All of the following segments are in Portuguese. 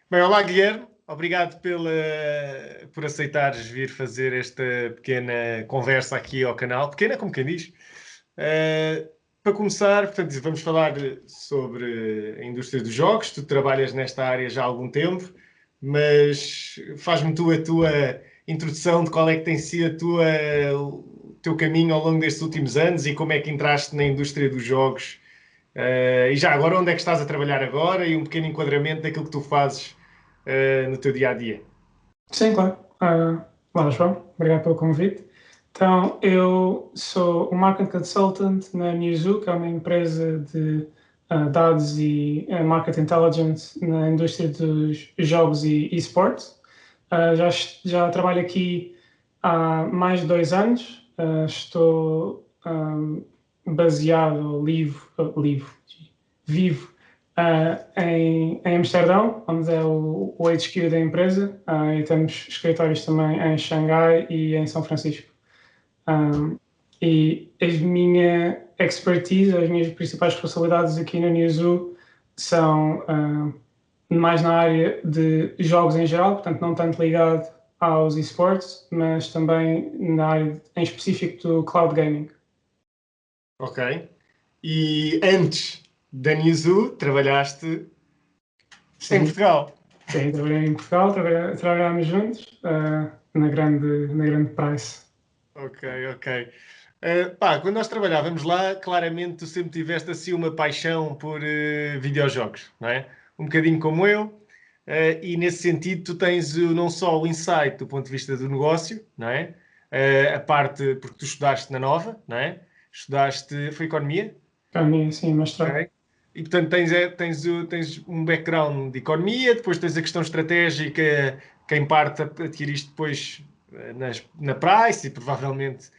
Bem, olá Guilherme, obrigado por aceitares vir fazer esta pequena conversa aqui ao canal, pequena como quem diz. Para começar, portanto, vamos falar sobre a indústria dos jogos. Tu trabalhas nesta área já há algum tempo, mas faz-me tu a tua introdução de qual é que tem sido o teu caminho ao longo destes últimos anos e como é que entraste na indústria dos jogos. E já agora, onde é que estás a trabalhar agora e um pequeno enquadramento daquilo que tu fazes no teu dia a dia. Sim, claro. Olá, João. Obrigado pelo convite. Então, eu sou um Market Consultant na Newzoo, que é uma empresa de dados e Market Intelligence na indústria dos jogos e esportes. Já trabalho aqui há mais de 2 anos. Estou baseado, vivo em Amsterdão, onde é o HQ da empresa, e temos escritórios também em Xangai e em São Francisco. E a minha expertise, as minhas principais responsabilidades aqui na Newzoo são mais na área de jogos em geral, portanto não tanto ligado aos esportes, mas também na área em específico do cloud gaming. Ok. E antes da Newzoo, trabalhaste em Sim, Portugal. sim, trabalhei em Portugal, trabalhámos juntos na grande Price. Ok, ok. Pá, quando nós trabalhávamos lá, claramente tu sempre tiveste assim uma paixão por videojogos, não é? Um bocadinho como eu. E nesse sentido tu tens não só o insight do ponto de vista do negócio, não é? A parte, porque tu estudaste na Nova, não é? Estudaste, foi economia? Para mim, sim, mestrado. Ok. E portanto tens um background de economia, depois tens a questão estratégica, que em parte adquiriste depois na Price e provavelmente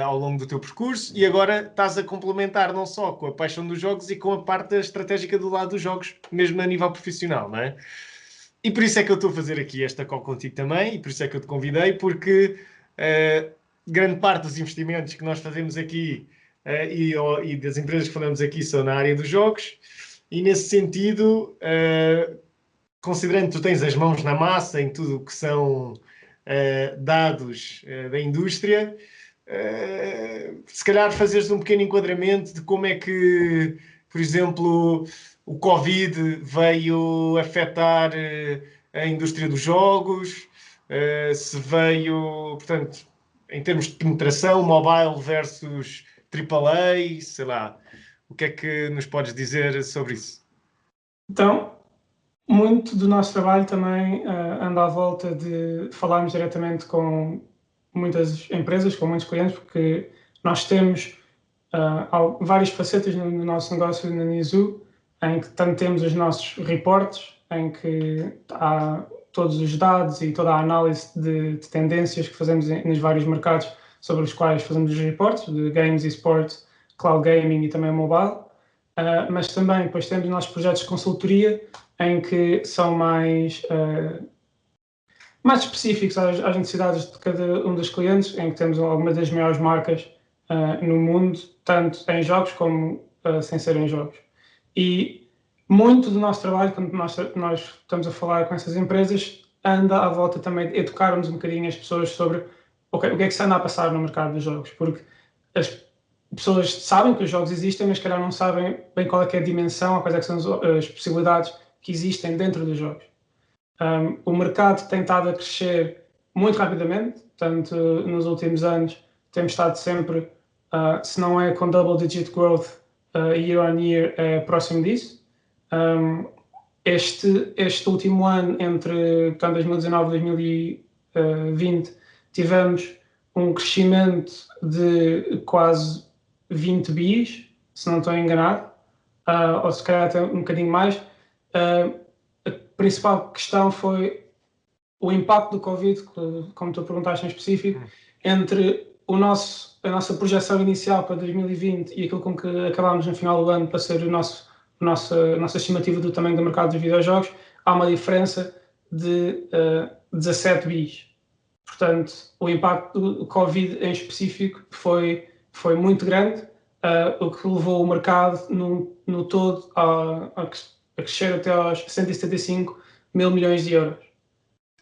ao longo do teu percurso, e agora estás a complementar não só com a paixão dos jogos e com a parte estratégica do lado dos jogos, mesmo a nível profissional, não é? E por isso é que eu estou a fazer aqui esta call contigo também, e por isso é que eu te convidei, porque grande parte dos investimentos que nós fazemos aqui e das empresas que falamos aqui são na área dos jogos, e nesse sentido, considerando que tu tens as mãos na massa em tudo o que são dados da indústria, se calhar fazeres um pequeno enquadramento de como é que, por exemplo, o Covid veio afetar a indústria dos jogos, se veio, portanto, em termos de penetração, mobile versus AAA, sei lá. O que é que nos podes dizer sobre isso? Então, muito do nosso trabalho também anda à volta de falarmos diretamente com muitas empresas, com muitos clientes, porque nós temos várias facetas no nosso negócio na Nizoo, em que tanto temos os nossos reportes, em que há todos os dados e toda a análise de tendências que fazemos nos vários mercados sobre os quais fazemos os reportes, de games e sports, cloud gaming e também mobile. Mas também depois temos os nossos projetos de consultoria, em que são mais específicos às necessidades de cada um dos clientes, em que temos algumas das maiores marcas no mundo, tanto em jogos como sem serem jogos. E muito do nosso trabalho, quando nós estamos a falar com essas empresas, anda à volta também de educarmos um bocadinho as pessoas sobre okay, o que é que se anda a passar no mercado dos jogos, porque as pessoas sabem que os jogos existem, mas calhar não sabem bem qual é que é a dimensão, ou quais é que são as possibilidades que existem dentro dos jogos. O mercado tem estado a crescer muito rapidamente, portanto, nos últimos anos temos estado sempre, se não é com double-digit growth year on year, é próximo disso. Este último ano, entre portanto, 2019 e 2020, tivemos um crescimento de quase 20 bis, se não estou enganado, ou se calhar até um bocadinho mais. A principal questão foi o impacto do Covid, como tu perguntaste em específico, entre a nossa projeção inicial para 2020 e aquilo com que acabámos no final do ano para ser a nossa estimativa do tamanho do mercado dos videojogos, há uma diferença de 17 bis. Portanto, o impacto do Covid em específico foi muito grande, o que levou o mercado no todo a crescer até aos 175 1.000 milhões de euros.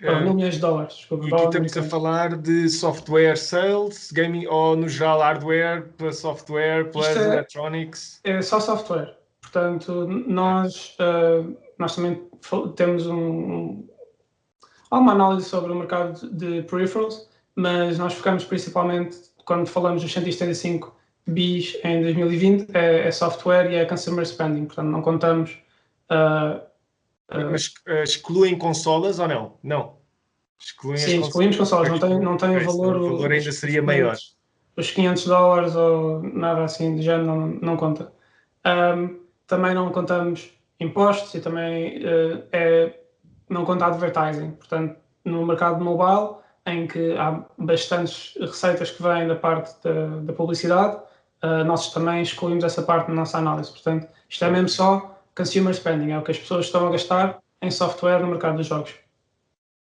1.000 milhões de dólares, desculpa. E aqui estamos a falar de software sales, gaming, ou no geral hardware, plus software, plus electronics? É só software. Portanto, nós também temos alguma análise sobre o mercado de peripherals, mas nós focamos principalmente, quando falamos dos 175 bis em 2020, é software e é consumer spending. Portanto, não contamos... Mas excluem consolas ou não? Não. Sim, excluímos consolas, não tem o valor... O valor ainda seria maior. Os 500 dólares ou nada assim de género não conta. Também não contamos impostos e também não conta advertising. Portanto, no mercado mobile, em que há bastantes receitas que vêm da parte da publicidade, nós também excluímos essa parte na nossa análise. Portanto, isto é mesmo só consumer spending, é o que as pessoas estão a gastar em software no mercado dos jogos.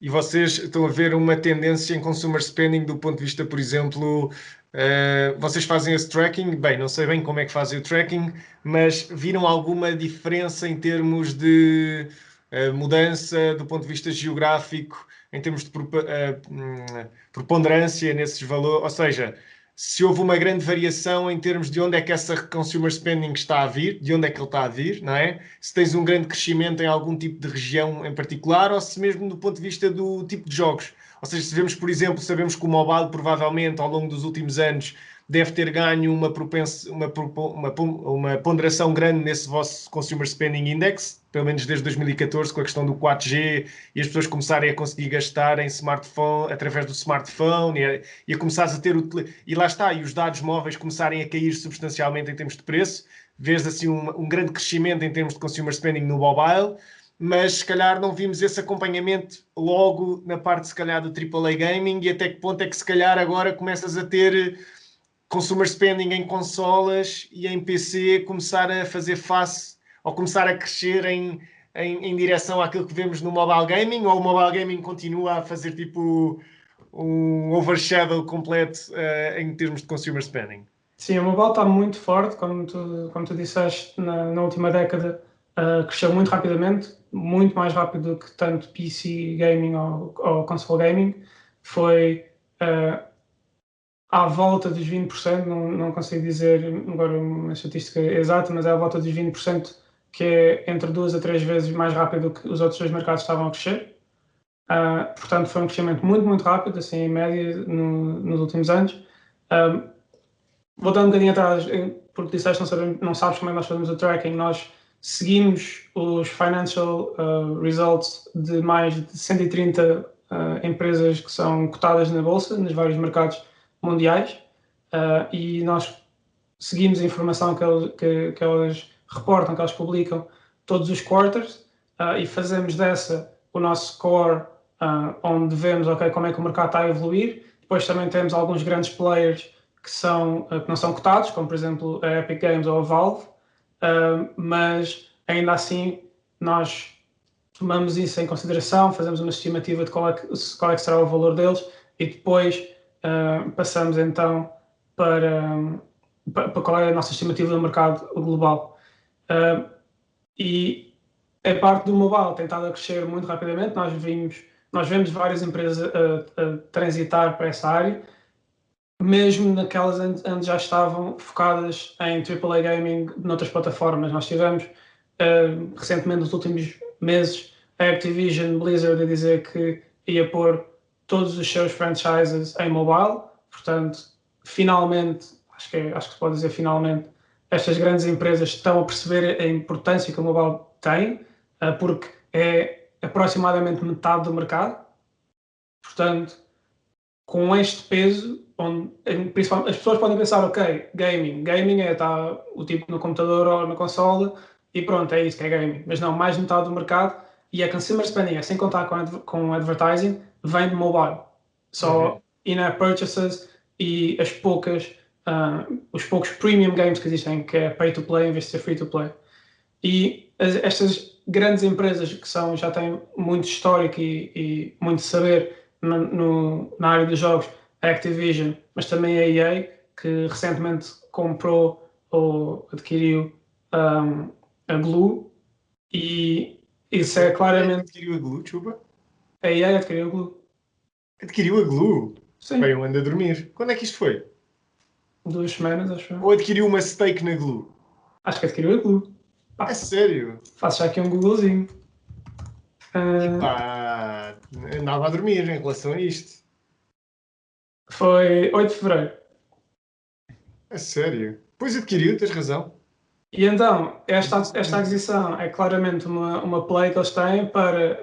E vocês estão a ver uma tendência em consumer spending do ponto de vista, por exemplo, vocês fazem esse tracking? Bem, não sei bem como é que fazem o tracking, mas viram alguma diferença em termos de mudança do ponto de vista geográfico, em termos de preponderância nesses valores? Ou seja, se houve uma grande variação em termos de onde é que essa consumer spending está a vir, de onde é que ele está a vir, não é? Se tens um grande crescimento em algum tipo de região em particular, ou se mesmo do ponto de vista do tipo de jogos. Ou seja, se vemos, por exemplo, sabemos que o mobile provavelmente ao longo dos últimos anos deve ter ganho uma ponderação grande nesse vosso Consumer Spending Index, pelo menos desde 2014, com a questão do 4G e as pessoas começarem a conseguir gastar em smartphone, através do smartphone e a começares a ter... E lá está, e os dados móveis começarem a cair substancialmente em termos de preço, vês assim um grande crescimento em termos de Consumer Spending no mobile, mas se calhar não vimos esse acompanhamento logo na parte, se calhar, do AAA Gaming, e até que ponto é que se calhar agora começas a ter consumer spending em consolas e em PC começar a fazer face ou começar a crescer em direção àquilo que vemos no mobile gaming, ou o mobile gaming continua a fazer tipo um overshadow completo em termos de consumer spending? Sim, o mobile está muito forte, como tu disseste, na última década cresceu muito rapidamente, muito mais rápido do que tanto PC gaming ou console gaming. Foi à volta dos 20%, não consigo dizer agora uma estatística exata, mas é à volta dos 20%, que é entre 2 a 3 vezes mais rápido do que os outros dois mercados estavam a crescer. Portanto, foi um crescimento muito, muito rápido, assim, em média, nos últimos anos. Voltando um bocadinho atrás, porque disseste não sabes como é que nós fazemos o tracking, nós seguimos os financial results de mais de 130 empresas que são cotadas na bolsa, nos vários mercados mundiais, e nós seguimos a informação que elas reportam, que elas publicam todos os quarters, e fazemos dessa o nosso core, onde vemos como é que o mercado está a evoluir. Depois também temos alguns grandes players que não são cotados, como por exemplo a Epic Games ou a Valve, mas ainda assim nós tomamos isso em consideração, fazemos uma estimativa de qual é que será o valor deles e depois passamos então para qual é a nossa estimativa do mercado global. E a parte do mobile tem estado a crescer muito rapidamente, nós vemos várias empresas a transitar para essa área, mesmo naquelas onde já estavam focadas em AAA Gaming noutras plataformas. Nós tivemos recentemente, nos últimos meses, a Activision Blizzard a dizer que ia pôr todos os seus franchises em mobile. Portanto, finalmente, acho que se pode dizer finalmente, estas grandes empresas estão a perceber a importância que o mobile tem, porque é aproximadamente metade do mercado. Portanto, com este peso, principalmente as pessoas podem pensar, ok, gaming está o tipo no computador ou na consola e pronto, é isso que é gaming. Mas não, mais de metade do mercado, e a consumer spending, sem contar com advertising, vem de mobile. Só in-app purchases e os poucos premium games que existem, que é pay to play em vez de ser free to play. E estas grandes empresas que já têm muito histórico e muito saber na área dos jogos, a Activision, mas também a EA, que recentemente comprou ou adquiriu a Glu, e Isso é claramente. Adquiriu a Glue, desculpa. A EA adquiriu o Glue. Adquiriu a Glue? Sim. Bem, eu ando a dormir. Quando é que isto foi? 2 semanas, acho Ou eu. adquiriu uma stake na Glue? Acho que adquiriu a Glue. É sério? Faço já aqui um Googlezinho. Pá, andava a dormir em relação a isto. Foi 8 de fevereiro. É sério? Pois adquiriu, tens razão. E então, esta aquisição é claramente uma play que eles têm para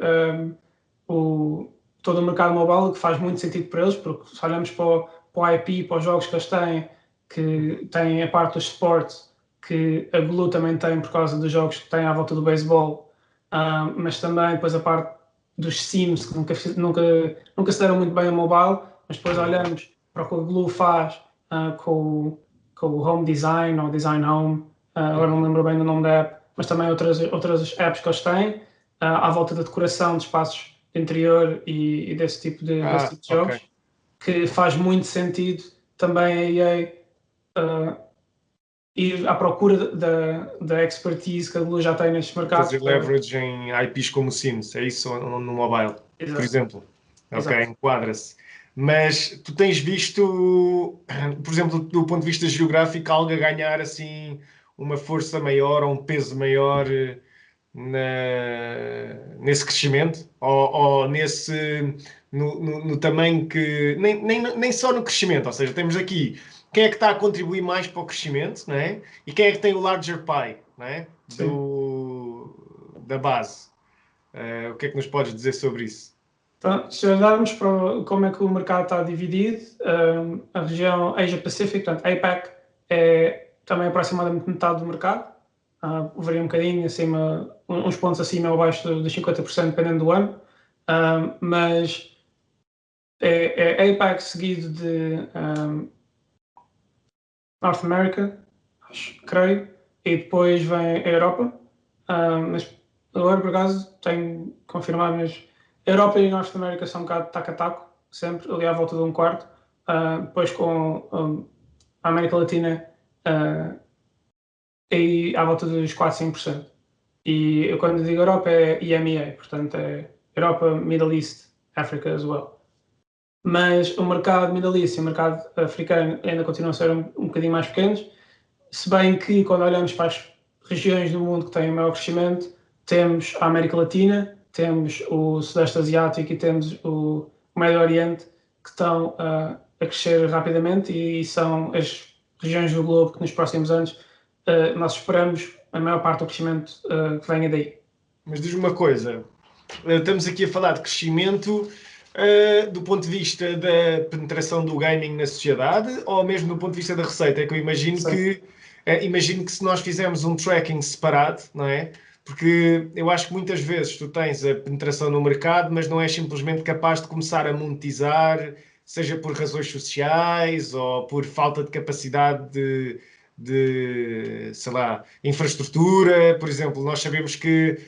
todo o mercado mobile, que faz muito sentido para eles, porque se olhamos para o IP, para os jogos que eles têm, que têm a parte do esporte, que a Blue também tem por causa dos jogos que têm à volta do beisebol, mas também depois a parte dos Sims, que nunca se deram muito bem a mobile, mas depois olhamos para o que a Blue faz com o Home Design ou Design Home, agora não me lembro bem do nome da app, mas também outras apps que eles têm à volta da decoração de espaços de interior e desse tipo de jogos, ok. que faz muito sentido também a EA ir à procura da expertise que a Blue já tem nestes mercados. Fazer leverage em IPs como Sims, é isso no mobile, Exato. por exemplo. Ok, Exato. enquadra-se. Mas tu tens visto, por exemplo, do ponto de vista geográfico, algo a ganhar assim uma força maior ou um peso maior nesse crescimento? Ou no tamanho que. Nem só no crescimento, ou seja, temos aqui quem é que está a contribuir mais para o crescimento, não é? E quem é que tem o larger pie, não é? Da base. O que é que nos podes dizer sobre isso? Então, se olharmos para como é que o mercado está dividido, a região Asia-Pacific, portanto, APAC, é também aproximadamente metade do mercado. Varia um bocadinho, uns pontos acima ou abaixo dos 50%, dependendo do ano. Mas é APAC seguido de North America, creio, e depois vem a Europa. Mas agora, por acaso, tenho que confirmar, mas a Europa e a Norte América são um bocado taco a taco, sempre, ali à volta de um quarto. Depois com a América Latina aí à volta dos 4, 5%. E eu, quando digo Europa, é EMEA, portanto é Europa, Middle East, Africa as well. Mas o mercado Middle East e o mercado africano ainda continuam a ser um bocadinho mais pequenos, se bem que quando olhamos para as regiões do mundo que têm maior crescimento, temos a América Latina, temos o Sudeste Asiático e temos o Médio Oriente, que estão a crescer rapidamente e são as regiões do globo que nos próximos anos nós esperamos a maior parte do crescimento que venha daí. Mas diz-me uma coisa, estamos aqui a falar de crescimento do ponto de vista da penetração do gaming na sociedade ou mesmo do ponto de vista da receita? É que eu imagino que se nós fizermos um tracking separado, não é? Porque eu acho que muitas vezes tu tens a penetração no mercado, mas não és simplesmente capaz de começar a monetizar, seja por razões sociais ou por falta de capacidade sei lá, infraestrutura. Por exemplo, nós sabemos que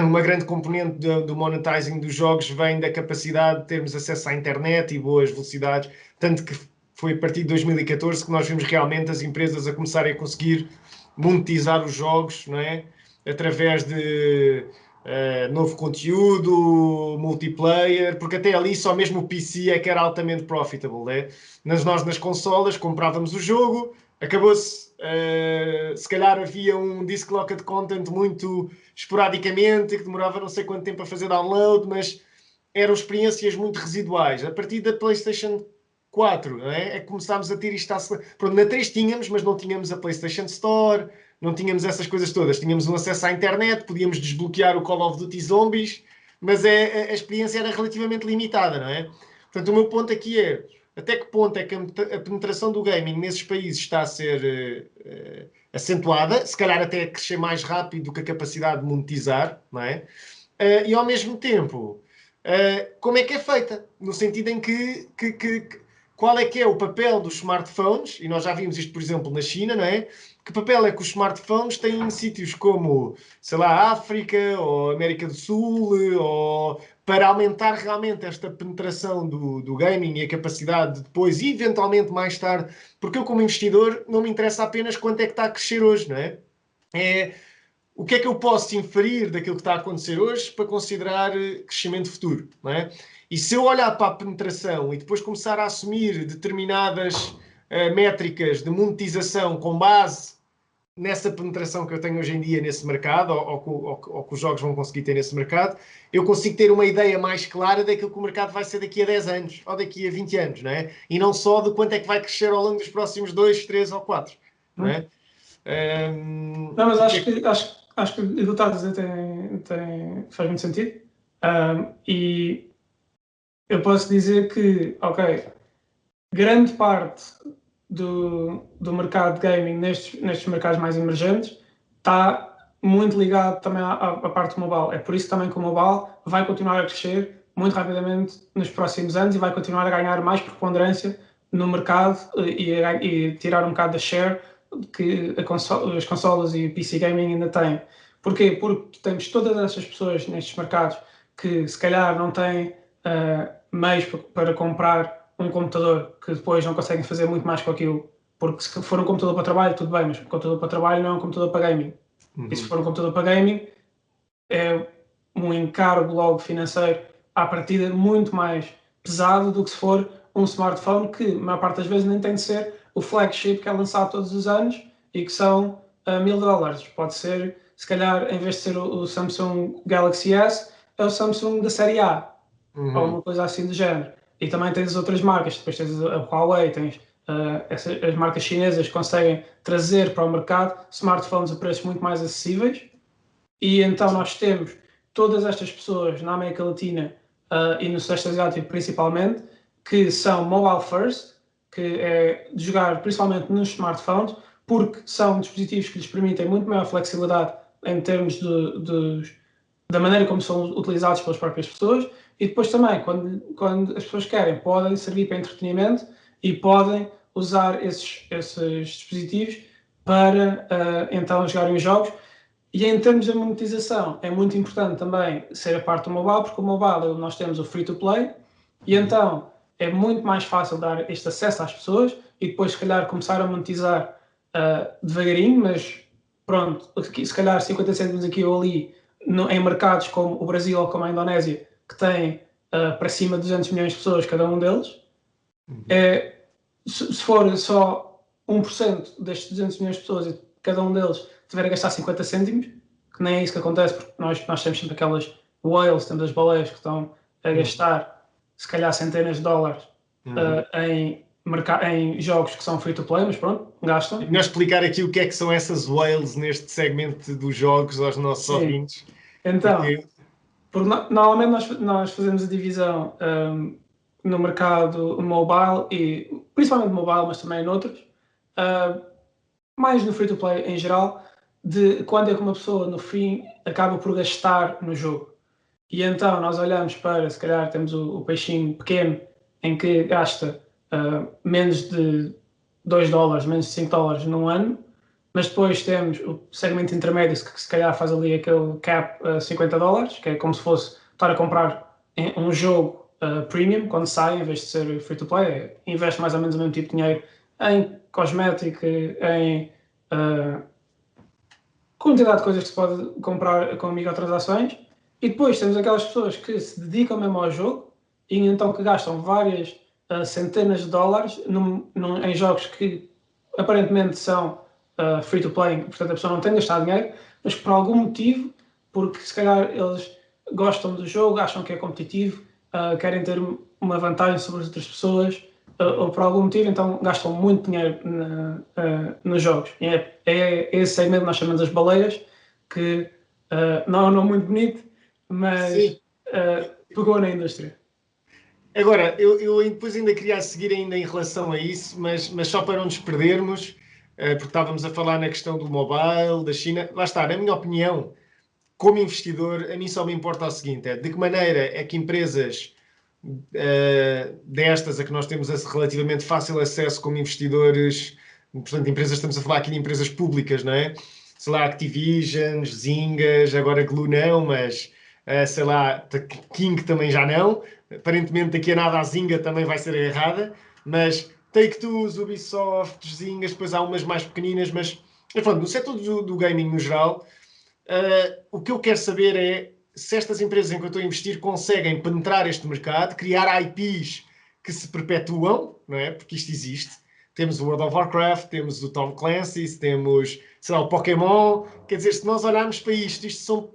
uma grande componente do monetizing dos jogos vem da capacidade de termos acesso à internet e boas velocidades, tanto que foi a partir de 2014 que nós vimos realmente as empresas a começarem a conseguir monetizar os jogos, não é? Através de novo conteúdo, multiplayer, porque até ali só mesmo o PC é que era altamente profitable, né? Nós nas consolas comprávamos o jogo, acabou-se. Se calhar havia um disc locked content muito esporadicamente, que demorava não sei quanto tempo a fazer download, mas eram experiências muito residuais. A partir da PlayStation 4, não é? É que começámos a ter isto. Pronto, na 3 tínhamos, mas não tínhamos a PlayStation Store, não tínhamos essas coisas todas. Tínhamos um acesso à internet, podíamos desbloquear o Call of Duty Zombies, mas a experiência era relativamente limitada, não é? Portanto, o meu ponto aqui é até que ponto é que a penetração do gaming nesses países está a ser acentuada, se calhar até a crescer mais rápido do que a capacidade de monetizar, não é? E ao mesmo tempo, como é que é feita? No sentido em que qual é que é o papel dos smartphones, e nós já vimos isto, por exemplo, na China, não é? Que papel é que os smartphones têm em sítios como, sei lá, África ou América do Sul, ou para aumentar realmente esta penetração do gaming e a capacidade de depois, e eventualmente mais tarde, porque eu como investidor não me interessa apenas quanto é que está a crescer hoje, não é? É o que é que eu posso inferir daquilo que está a acontecer hoje para considerar crescimento futuro, não é? E se eu olhar para a penetração e depois começar a assumir determinadas métricas de monetização com base nessa penetração que eu tenho hoje em dia nesse mercado, ou que os jogos vão conseguir ter nesse mercado, eu consigo ter uma ideia mais clara daquilo que o mercado vai ser daqui a 10 anos, ou daqui a 20 anos, não é? E não só de quanto é que vai crescer ao longo dos próximos 2, 3 ou 4, não é? Não, mas acho que o que tu estás a dizer faz muito sentido. E eu posso dizer que, ok, grande parte do mercado de gaming nestes mercados mais emergentes está muito ligado também à parte mobile. É por isso também que o mobile vai continuar a crescer muito rapidamente nos próximos anos e vai continuar a ganhar mais preponderância no mercado e tirar um bocado da share que as consolas e o PC gaming ainda têm. Porquê? Porque temos todas essas pessoas nestes mercados que se calhar não têm meios para comprar um computador, que depois não conseguem fazer muito mais com aquilo, porque se for um computador para trabalho, tudo bem, mas um computador para trabalho não é um computador para gaming. E se for um computador para gaming, é um encargo logo financeiro à partida muito mais pesado do que se for um smartphone que, a maior parte das vezes, nem tem de ser o flagship que é lançado todos os anos e que são $1000. Pode ser, se calhar, em vez de ser o Samsung Galaxy S, é o Samsung da série A, ou uma coisa assim do género. E também tens outras marcas, depois tens a Huawei, tens as marcas chinesas que conseguem trazer para o mercado smartphones a preços muito mais acessíveis. E então nós temos todas estas pessoas na América Latina e no Sudeste Asiático principalmente, que são mobile first, que é de jogar principalmente nos smartphones, porque são dispositivos que lhes permitem muito maior flexibilidade em termos da maneira como são utilizados pelas próprias pessoas, e depois também, quando as pessoas querem, podem servir para entretenimento e podem usar esses dispositivos para então jogarem os jogos. E em termos de monetização, é muito importante também ser a parte do mobile, porque o mobile nós temos o free-to-play, e então é muito mais fácil dar este acesso às pessoas e depois, se calhar, começar a monetizar devagarinho, mas pronto, se calhar 50 cêntimos aqui ou ali, em mercados como o Brasil ou como a Indonésia, que têm para cima de 200 milhões de pessoas, cada um deles, se for só 1% destes 200 milhões de pessoas e cada um deles tiver a gastar 50 cêntimos, que nem é isso que acontece, porque nós temos sempre aquelas whales, temos as baleias que estão a gastar se calhar centenas de dólares em jogos que são free to play, mas pronto, gastam. E nós explicar aqui o que é que são essas whales neste segmento dos jogos aos nossos ouvintes. Então, porque normalmente nós fazemos a divisão no mercado mobile, e principalmente mobile, mas também noutros, mais no free-to-play em geral, de quando é que uma pessoa no fim acaba por gastar no jogo. E então nós olhamos para, se calhar temos o peixinho pequeno em que gasta menos de $2, menos de $5 num ano, mas depois temos o segmento intermédio que se calhar faz ali aquele cap $50, que é como se fosse estar a comprar um jogo premium quando sai, em vez de ser free-to-play, investe mais ou menos o mesmo tipo de dinheiro em cosmética, em quantidade de coisas que se pode comprar com microtransações. E depois temos aquelas pessoas que se dedicam mesmo ao jogo e então que gastam várias centenas de dólares em jogos que aparentemente são free-to-play, portanto a pessoa não tem de gastar dinheiro, mas por algum motivo, porque se calhar eles gostam do jogo, acham que é competitivo, querem ter uma vantagem sobre as outras pessoas, ou por algum motivo, então gastam muito dinheiro nos jogos. E é esse segmento que nós chamamos as baleias, que não é um nome muito bonito, mas pegou na indústria. Agora, eu depois ainda queria seguir ainda em relação a isso, mas só para não nos perdermos, porque estávamos a falar na questão do mobile, da China. Lá está, na minha opinião, como investidor, a mim só me importa o seguinte, de que maneira é que empresas destas a que nós temos relativamente fácil acesso como investidores, portanto, empresas, estamos a falar aqui de empresas públicas, não é? Sei lá, Activision, Zyngas, agora Glu não, mas sei lá, King também já não. Aparentemente daqui a nada a Zynga também vai ser agarrada, mas Take-Two, Ubisoft, Zyngas, depois há umas mais pequeninas, mas pronto, no setor do gaming no geral, O que eu quero saber é se estas empresas em que eu estou a investir conseguem penetrar este mercado, criar IPs que se perpetuam, não é? Porque isto existe. Temos o World of Warcraft, temos o Tom Clancy's, temos, sei lá, o Pokémon. Quer dizer, se nós olharmos para isto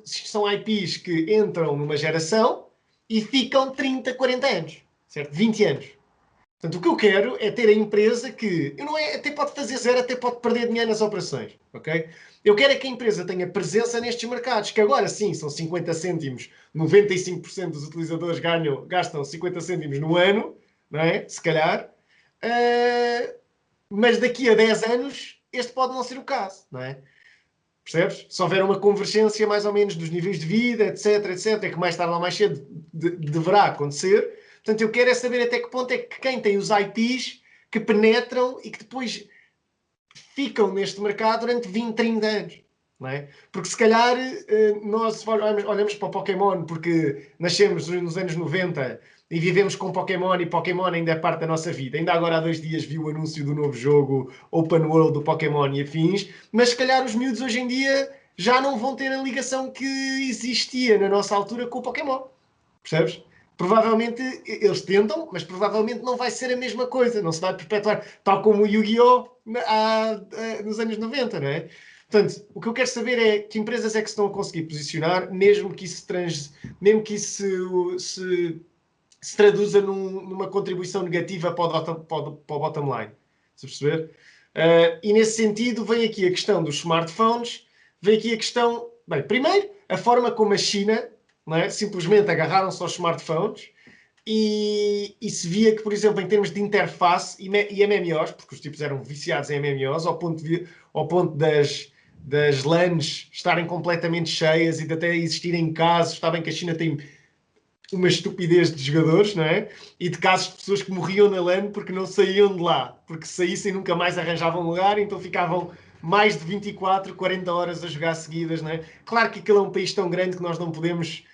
são IPs que entram numa geração e ficam 30, 40 anos, certo? 20 anos. Portanto, o que eu quero é ter a empresa que, eu não é, até pode fazer zero, até pode perder dinheiro nas operações, ok? Eu quero é que a empresa tenha presença nestes mercados, que agora sim são 50 cêntimos, 95% dos utilizadores gastam 50 cêntimos no ano, não é? Se calhar. Mas daqui a 10 anos, este pode não ser o caso, não é? Percebes? Se houver uma convergência mais ou menos dos níveis de vida, etc, etc, que mais tarde ou mais cedo deverá acontecer. Portanto, eu quero é saber até que ponto é que quem tem os IPs que penetram e que depois ficam neste mercado durante 20, 30 anos. Não é? Porque se calhar nós olhamos para o Pokémon porque nascemos nos anos 90 e vivemos com Pokémon e Pokémon ainda é parte da nossa vida. Ainda agora há 2 dias vi o anúncio do novo jogo Open World do Pokémon e afins, mas se calhar os miúdos hoje em dia já não vão ter a ligação que existia na nossa altura com o Pokémon. Percebes? Provavelmente eles tentam, mas provavelmente não vai ser a mesma coisa, não se vai perpetuar, tal como o Yu-Gi-Oh! Nos anos 90, não é? Portanto, o que eu quero saber é que empresas é que se estão a conseguir posicionar, mesmo que isso se traduza numa contribuição negativa para o bottom line. Se perceber? E nesse sentido, vem aqui a questão dos smartphones, vem aqui a questão. Bem, primeiro, a forma como a China, não é? Simplesmente agarraram-se aos smartphones e se via que, por exemplo, em termos de interface e MMOs, porque os tipos eram viciados em MMOs, ao ponto das LANs estarem completamente cheias e de até existirem casos, está bem que a China tem uma estupidez de jogadores, não é? E de casos de pessoas que morriam na LAN porque não saíam de lá, porque se saíssem nunca mais arranjavam lugar, então ficavam mais de 24, 40 horas a jogar seguidas, não é? Claro que aquele é um país tão grande que nós não podemos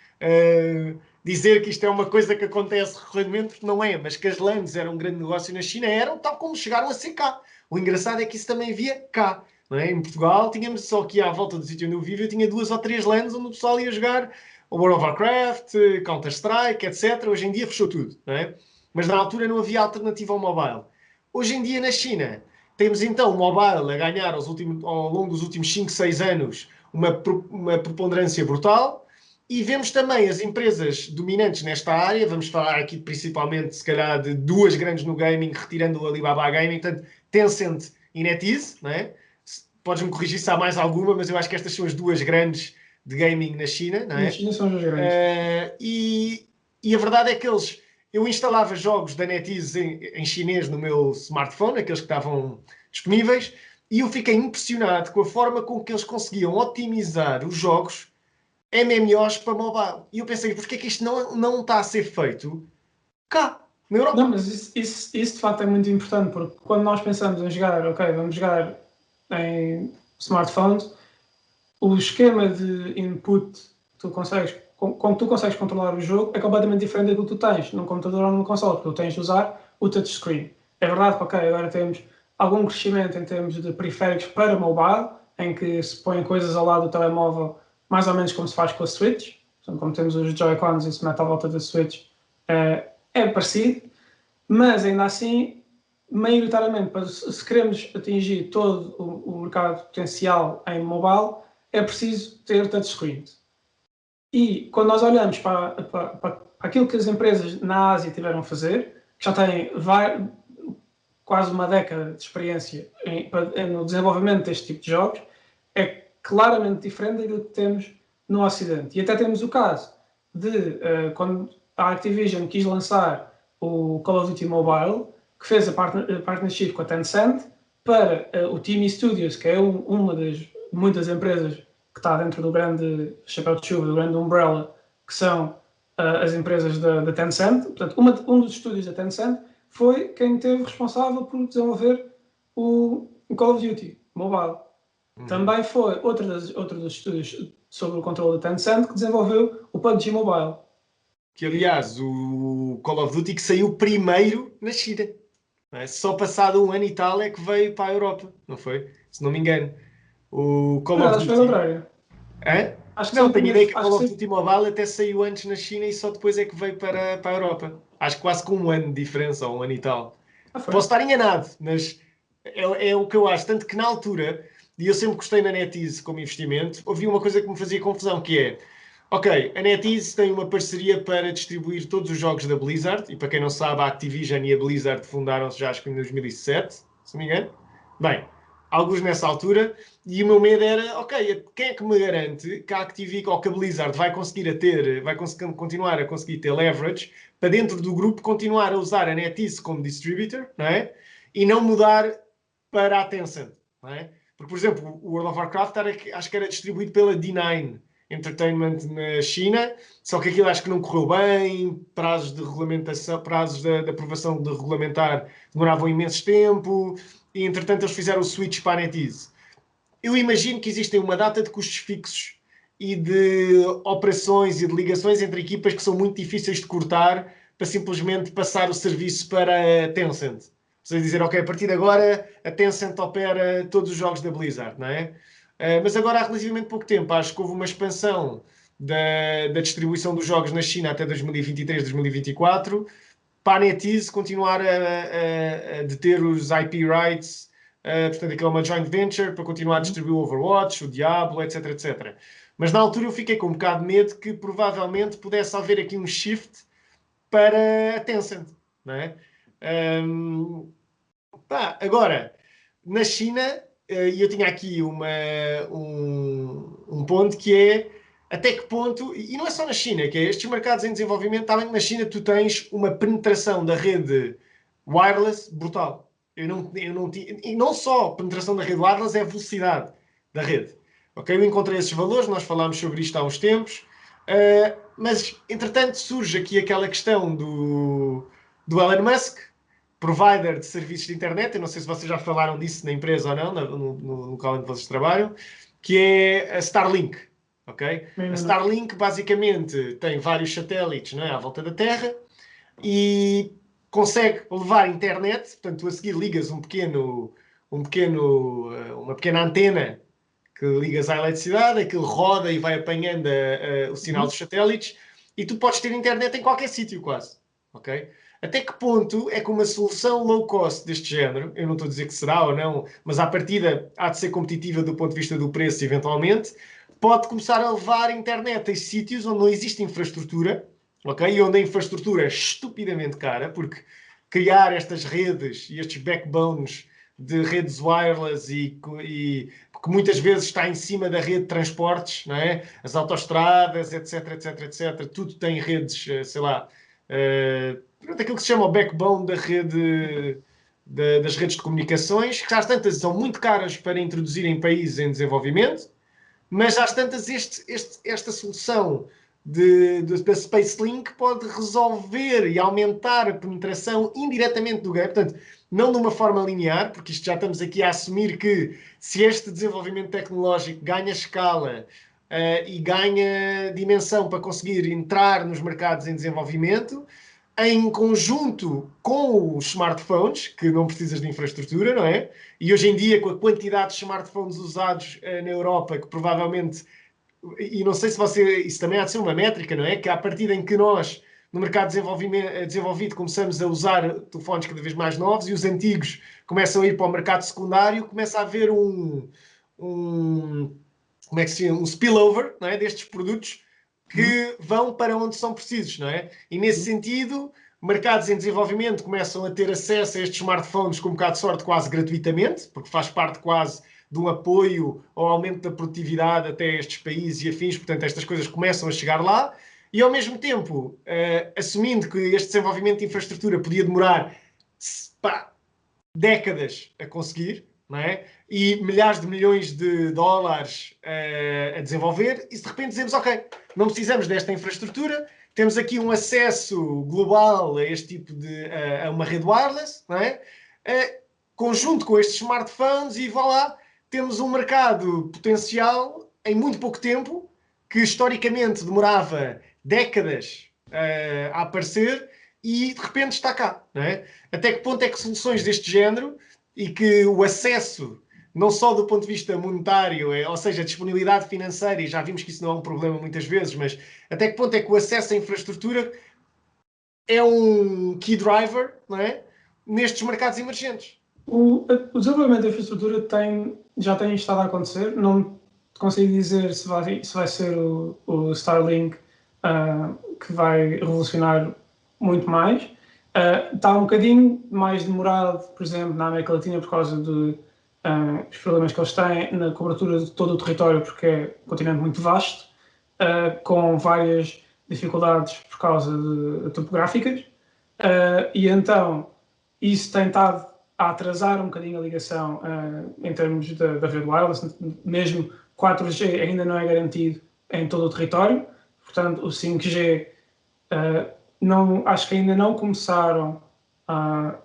dizer que isto é uma coisa que acontece recorrentemente, porque não é, mas que as LANs eram um grande negócio na China, eram tal como chegaram a ser cá. O engraçado é que isso também via cá. Não é? Em Portugal, tínhamos só aqui à volta do sítio onde eu vivo, eu tinha 2 ou 3 LANs onde o pessoal ia jogar o World of Warcraft, Counter-Strike, etc. Hoje em dia fechou tudo, não é? Mas na altura não havia alternativa ao mobile. Hoje em dia na China temos então o mobile a ganhar ao longo dos últimos 5, 6 anos uma preponderância brutal e vemos também as empresas dominantes nesta área, vamos falar aqui principalmente se calhar de 2 grandes no gaming, retirando o Alibaba Gaming, portanto Tencent e NetEase, não é? Podes-me corrigir se há mais alguma, mas eu acho que estas são as 2 grandes de gaming na China, não é? Na China são os grandes. E a verdade é que eu instalava jogos da NetEase em chinês no meu smartphone, aqueles que estavam disponíveis, e eu fiquei impressionado com a forma com que eles conseguiam otimizar os jogos MMOs para mobile. E eu pensei, porquê é que isto não está a ser feito cá, na Europa? Não, mas isso de facto é muito importante, porque quando nós pensamos em jogar, ok, vamos jogar em smartphones, o esquema de input que tu consegues, como tu consegues controlar o jogo é completamente diferente do que tu tens num computador ou numa console, porque tu tens de usar o touchscreen. É verdade que, ok, agora temos algum crescimento em termos de periféricos para mobile, em que se põem coisas ao lado do telemóvel, mais ou menos como se faz com a Switch, portanto, como temos os Joy-Cons e se mete à volta da Switch, é parecido, mas ainda assim, maioritariamente, se queremos atingir todo o mercado potencial em mobile, é preciso ter touchscreens. E quando nós olhamos para aquilo que as empresas na Ásia tiveram a fazer, que já têm quase uma década de experiência no desenvolvimento deste tipo de jogos, é claramente diferente daquilo que temos no Ocidente. E até temos o caso de quando a Activision quis lançar o Call of Duty Mobile, que fez a partnership com a Tencent para o Team Studios, que é uma das muitas empresas que está dentro do grande chapéu de chuva, do grande umbrella, que são as empresas da Tencent. Portanto, um dos estúdios da Tencent foi quem esteve responsável por desenvolver o Call of Duty Mobile. Também foi outro dos estúdios sobre o controle da Tencent que desenvolveu o PUBG Mobile. Que, aliás, o Call of Duty que saiu primeiro na China. Não é? Só passado 1 ano e tal é que veio para a Europa, não foi? Se não me engano. O Call of Foi o Duty... contrário. Hã? Acho que Não, tenho ideia que a acho Call que of Duty Mobile até saiu antes na China e só depois é que veio para a Europa. Acho que quase com um ano de diferença, ou um ano e tal. foi. Posso estar enganado, mas é o que eu acho. Tanto que na altura, e eu sempre gostei na NetEase como investimento, havia uma coisa que me fazia confusão, que é, ok, a NetEase tem uma parceria para distribuir todos os jogos da Blizzard, e para quem não sabe, a Activision e a Blizzard fundaram-se já acho que em 2007, se não me engano. Bem, alguns nessa altura, e o meu medo era, ok, quem é que me garante que a Activision ou que a Blizzard vai continuar a conseguir ter leverage para dentro do grupo continuar a usar a NetEase como distributor, não é? E não mudar para a Tencent, não é? Porque, por exemplo, o World of Warcraft acho que era distribuído pela D9 Entertainment na China, só que aquilo acho que não correu bem, prazos de regulamentação, prazos de aprovação de regulamentar demoravam imenso tempo, e entretanto eles fizeram o switch para a NetEase. Eu imagino que existem uma data de custos fixos e de operações e de ligações entre equipas que são muito difíceis de cortar para simplesmente passar o serviço para a Tencent. Ou seja, dizer, ok, a partir de agora a Tencent opera todos os jogos da Blizzard, não é? Mas agora há relativamente pouco tempo, acho que houve uma expansão da distribuição dos jogos na China até 2023, 2024, para a NetEase continuar a deter os IP rights, portanto, aquilo é uma joint venture para continuar a distribuir o Overwatch, o Diablo, etc, etc. Mas na altura eu fiquei com um bocado de medo que provavelmente pudesse haver aqui um shift para a Tencent, não é? Agora, na China, e eu tinha aqui um ponto que é até que ponto, e não é só na China, que é estes mercados em desenvolvimento, também na China tu tens uma penetração da rede wireless brutal. E não só penetração da rede wireless, é a velocidade da rede. Ok? Eu encontrei esses valores, nós falámos sobre isto há uns tempos, mas entretanto surge aqui aquela questão do Elon Musk, provider de serviços de internet, eu não sei se vocês já falaram disso na empresa ou não, no local onde vocês trabalham, que é a Starlink. Okay? A Starlink basicamente tem vários satélites, não é, à volta da Terra e consegue levar internet, portanto tu a seguir ligas uma pequena antena que ligas à eletricidade, aquilo roda e vai apanhando o sinal dos satélites e tu podes ter internet em qualquer sítio quase. Okay? Até que ponto é que uma solução low cost deste género, eu não estou a dizer que será ou não, mas à partida há de ser competitiva do ponto de vista do preço eventualmente, pode começar a levar a internet a sítios onde não existe infraestrutura, ok? E onde a infraestrutura é estupidamente cara, porque criar estas redes e estes backbones de redes wireless porque muitas vezes está em cima da rede de transportes, não é? As autoestradas, etc, etc, etc, tudo tem redes, sei lá, aquilo que se chama o backbone da rede, das redes de comunicações, que às tantas são muito caras para introduzir em países em desenvolvimento, mas às tantas esta solução da SpaceLink pode resolver e aumentar a penetração indiretamente do game. Portanto, não de uma forma linear, porque isto já estamos aqui a assumir que se este desenvolvimento tecnológico ganha escala e ganha dimensão para conseguir entrar nos mercados em desenvolvimento, em conjunto com os smartphones, que não precisas de infraestrutura, não é? E hoje em dia, com a quantidade de smartphones usados na Europa, que provavelmente, e não sei se você, isso também há de ser uma métrica, não é? Que à partida em que nós, no mercado desenvolvido, começamos a usar telefones cada vez mais novos e os antigos começam a ir para o mercado secundário, começa a haver como é que se chama? Um spillover, não é? Destes produtos que vão para onde são precisos, não é? E nesse sentido, mercados em desenvolvimento começam a ter acesso a estes smartphones com um bocado de sorte quase gratuitamente, porque faz parte quase de um apoio ao aumento da produtividade até estes países e afins, portanto estas coisas começam a chegar lá, e ao mesmo tempo, assumindo que este desenvolvimento de infraestrutura podia demorar décadas a conseguir, não é? E milhares de milhões de dólares a desenvolver, e de repente dizemos, ok, não precisamos desta infraestrutura, temos aqui um acesso global a este tipo a uma rede wireless, não é? Conjunto com estes smartphones e vá lá, temos um mercado potencial em muito pouco tempo, que historicamente demorava décadas a aparecer, e de repente está cá, não é? Até que ponto é que soluções deste género e que o acesso não só do ponto de vista monetário, ou seja, a disponibilidade financeira, e já vimos que isso não é um problema muitas vezes, mas até que ponto é que o acesso à infraestrutura é um key driver, não é? Nestes mercados emergentes? O desenvolvimento da infraestrutura já tem estado a acontecer. Não consigo dizer se vai ser o Starlink que vai revolucionar muito mais. Está um bocadinho mais demorado, por exemplo, na América Latina por causa dos problemas que eles têm na cobertura de todo o território, porque é um continente muito vasto, com várias dificuldades por causa de topográficas. E então isso tem estado a atrasar um bocadinho a ligação em termos da rede wireless. Mesmo 4G ainda não é garantido em todo o território, portanto o 5G acho que ainda não começaram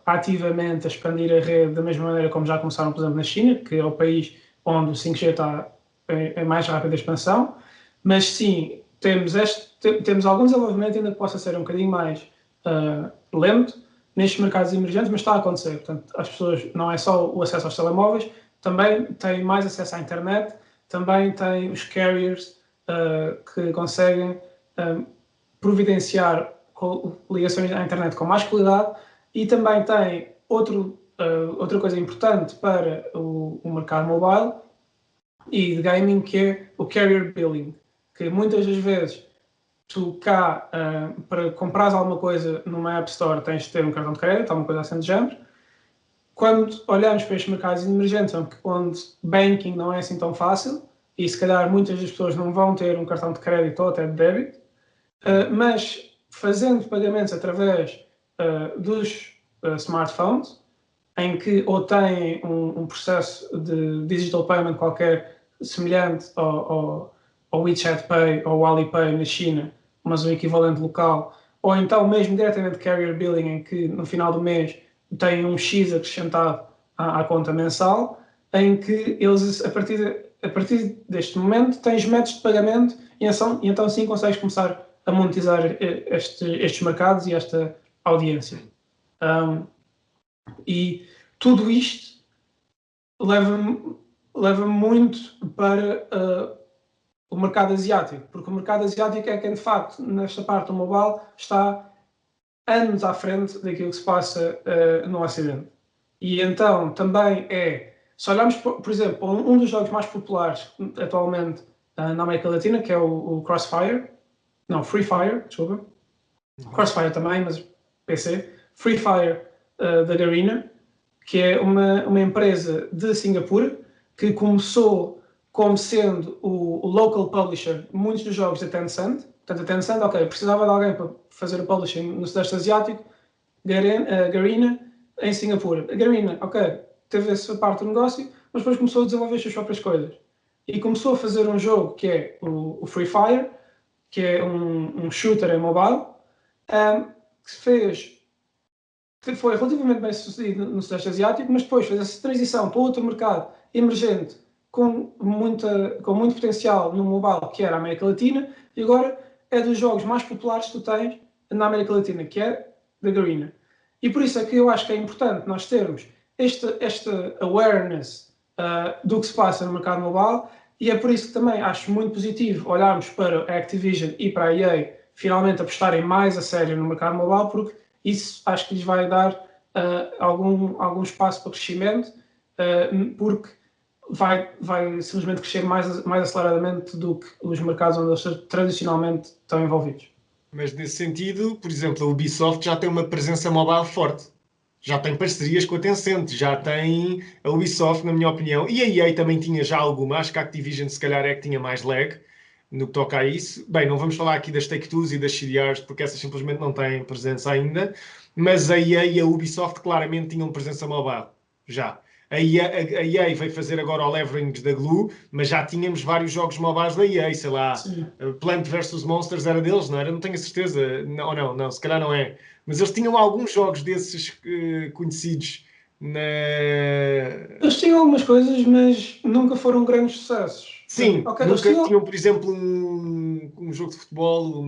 ativamente a expandir a rede da mesma maneira como já começaram, por exemplo, na China, que é o país onde o 5G está em mais rápida expansão, mas sim, temos algum desenvolvimento ainda que possa ser um bocadinho mais lento nestes mercados emergentes, mas está a acontecer. Portanto, as pessoas, não é só o acesso aos telemóveis, também têm mais acesso à internet, também têm os carriers que conseguem providenciar ligações à internet com mais qualidade, e também tem outra coisa importante para o mercado mobile e de gaming, que é o carrier billing, que muitas das vezes tu cá, para comprares alguma coisa numa App Store, tens de ter um cartão de crédito, alguma coisa assim do género. Quando olhamos para estes mercados emergentes, onde banking não é assim tão fácil, e se calhar muitas das pessoas não vão ter um cartão de crédito ou até de débito, mas fazendo pagamentos através dos smartphones, em que ou têm um processo de digital payment qualquer semelhante ao WeChat Pay ou ao Alipay na China, mas um equivalente local, ou então mesmo diretamente carrier billing, em que no final do mês tem um X acrescentado à conta mensal, em que eles, a partir deste momento, tens métodos de pagamento e então sim consegues começar a monetizar estes mercados e esta audiência. E tudo isto leva muito para o mercado asiático, porque o mercado asiático é quem, de facto, nesta parte do mobile, está anos à frente daquilo que se passa no Ocidente. E então também se olharmos, por exemplo, um dos jogos mais populares atualmente na América Latina, que é o Free Fire, desculpa. Crossfire também, mas PC. Free Fire da Garena, que é uma empresa de Singapura que começou como sendo o local publisher de muitos dos jogos da Tencent. Portanto, a Tencent, precisava de alguém para fazer o publishing no Sudeste Asiático, Garena em Singapura. A Garena, teve essa parte do negócio, mas depois começou a desenvolver as suas próprias coisas. E começou a fazer um jogo que é o Free Fire, que é um shooter em mobile, que foi relativamente bem sucedido no Sudeste Asiático, mas depois fez essa transição para outro mercado emergente com muito potencial no mobile, que era a América Latina, e agora é dos jogos mais populares que tu tens na América Latina, que é da Garena. E por isso é que eu acho que é importante nós termos esta awareness do que se passa no mercado mobile, e é por isso que também acho muito positivo olharmos para a Activision e para a EA finalmente apostarem mais a sério no mercado mobile, porque isso acho que lhes vai dar algum espaço para crescimento, porque vai simplesmente crescer mais aceleradamente do que os mercados onde eles tradicionalmente estão envolvidos. Mas nesse sentido, por exemplo, a Ubisoft já tem uma presença mobile forte. Já tem parcerias com a Tencent, já tem a Ubisoft, na minha opinião, e a EA também tinha já alguma, acho que a Activision se calhar é que tinha mais lag no que toca a isso. Bem, não vamos falar aqui das Take-Twos e das CDRs, porque essas simplesmente não têm presença ainda, mas a EA e a Ubisoft claramente tinham presença mobile, já. A EA veio fazer agora o leverage da Glu, mas já tínhamos vários jogos mobiles da EA, sei lá, Sim. Plant vs Monsters era deles, não era? Não tenho a certeza, não, se calhar não é. Mas eles tinham alguns jogos desses conhecidos na... Eles tinham algumas coisas, mas nunca foram grandes sucessos. Sim, Portanto, nunca tinham, por exemplo, um jogo de futebol.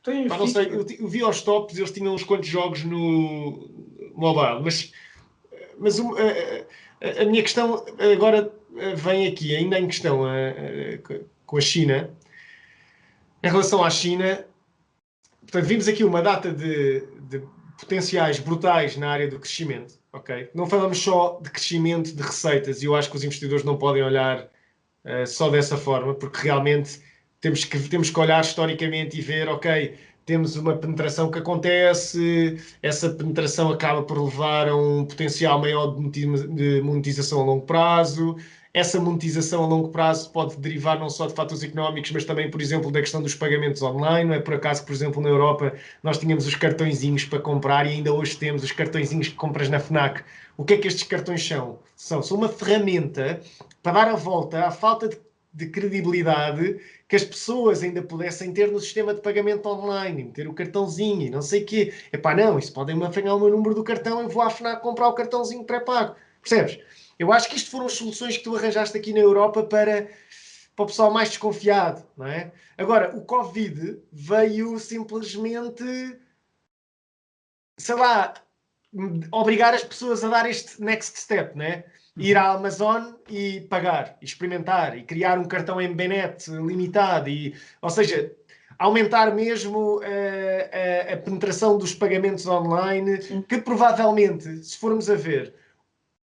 Não sei, eu vi aos tops, eles tinham uns quantos jogos no mobile, mas A minha questão agora vem aqui, ainda em questão com a China. Em relação à China, portanto, vimos aqui uma data de potenciais brutais na área do crescimento, ok? Não falamos só de crescimento de receitas, e eu acho que os investidores não podem olhar só dessa forma, porque realmente temos que olhar historicamente e ver, ok, temos uma penetração que acontece, essa penetração acaba por levar a um potencial maior de monetização a longo prazo. Essa monetização a longo prazo pode derivar não só de fatores económicos, mas também, por exemplo, da questão dos pagamentos online. Não é por acaso que, por exemplo, na Europa nós tínhamos os cartõezinhos para comprar e ainda hoje temos os cartõezinhos que compras na FNAC. O que é que estes cartões são? São uma ferramenta para dar a volta à falta de credibilidade que as pessoas ainda pudessem ter no sistema de pagamento online, meter o cartãozinho e não sei o quê. Epá, não, isso podem-me apanhar o meu número do cartão e vou à FNAC comprar o cartãozinho pré-pago. Percebes? Eu acho que isto foram as soluções que tu arranjaste aqui na Europa para o pessoal mais desconfiado, não é? Agora, o Covid veio simplesmente, sei lá, obrigar as pessoas a dar este next step, né? Ir à Amazon e pagar, e experimentar, e criar um cartão MBNet limitado, ou seja, aumentar mesmo a penetração dos pagamentos online, que provavelmente, se formos a ver,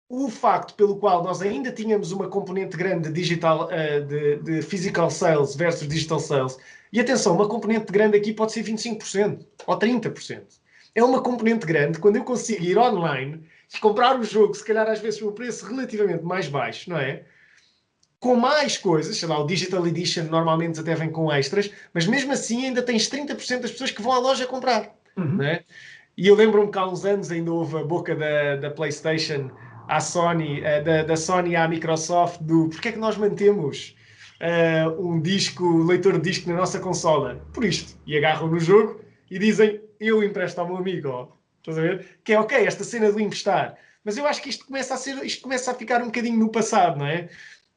o facto pelo qual nós ainda tínhamos uma componente grande de digital, de physical sales versus digital sales, e atenção, uma componente grande aqui pode ser 25% ou 30%. É uma componente grande quando eu consigo ir online e comprar o jogo, se calhar às vezes por um preço relativamente mais baixo, não é? Com mais coisas, sei lá, o Digital Edition normalmente até vem com extras, mas mesmo assim ainda tens 30% das pessoas que vão à loja comprar, não é? E eu lembro-me que há uns anos ainda houve a boca da PlayStation à Sony, da Sony à Microsoft, do porque é que nós mantemos um disco, leitor de disco na nossa consola? Por isto. E agarram no jogo e dizem, eu empresto ao meu amigo, ó. Estás a ver? Que é ok, esta cena do emprestar. Mas eu acho que isto começa a ficar um bocadinho no passado, não é?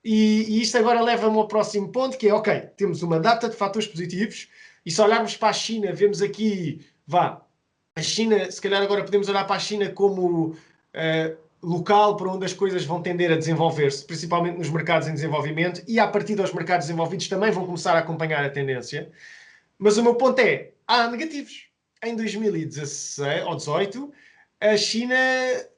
E isto agora leva-me ao próximo ponto, que é, ok, temos uma data de fatores positivos, e se olharmos para a China, vemos aqui, vá, a China, se calhar agora podemos olhar para a China como local para onde as coisas vão tender a desenvolver-se, principalmente nos mercados em desenvolvimento, e a partir dos mercados desenvolvidos também vão começar a acompanhar a tendência. Mas o meu ponto é, há negativos. Em 2016 ou 2018, a China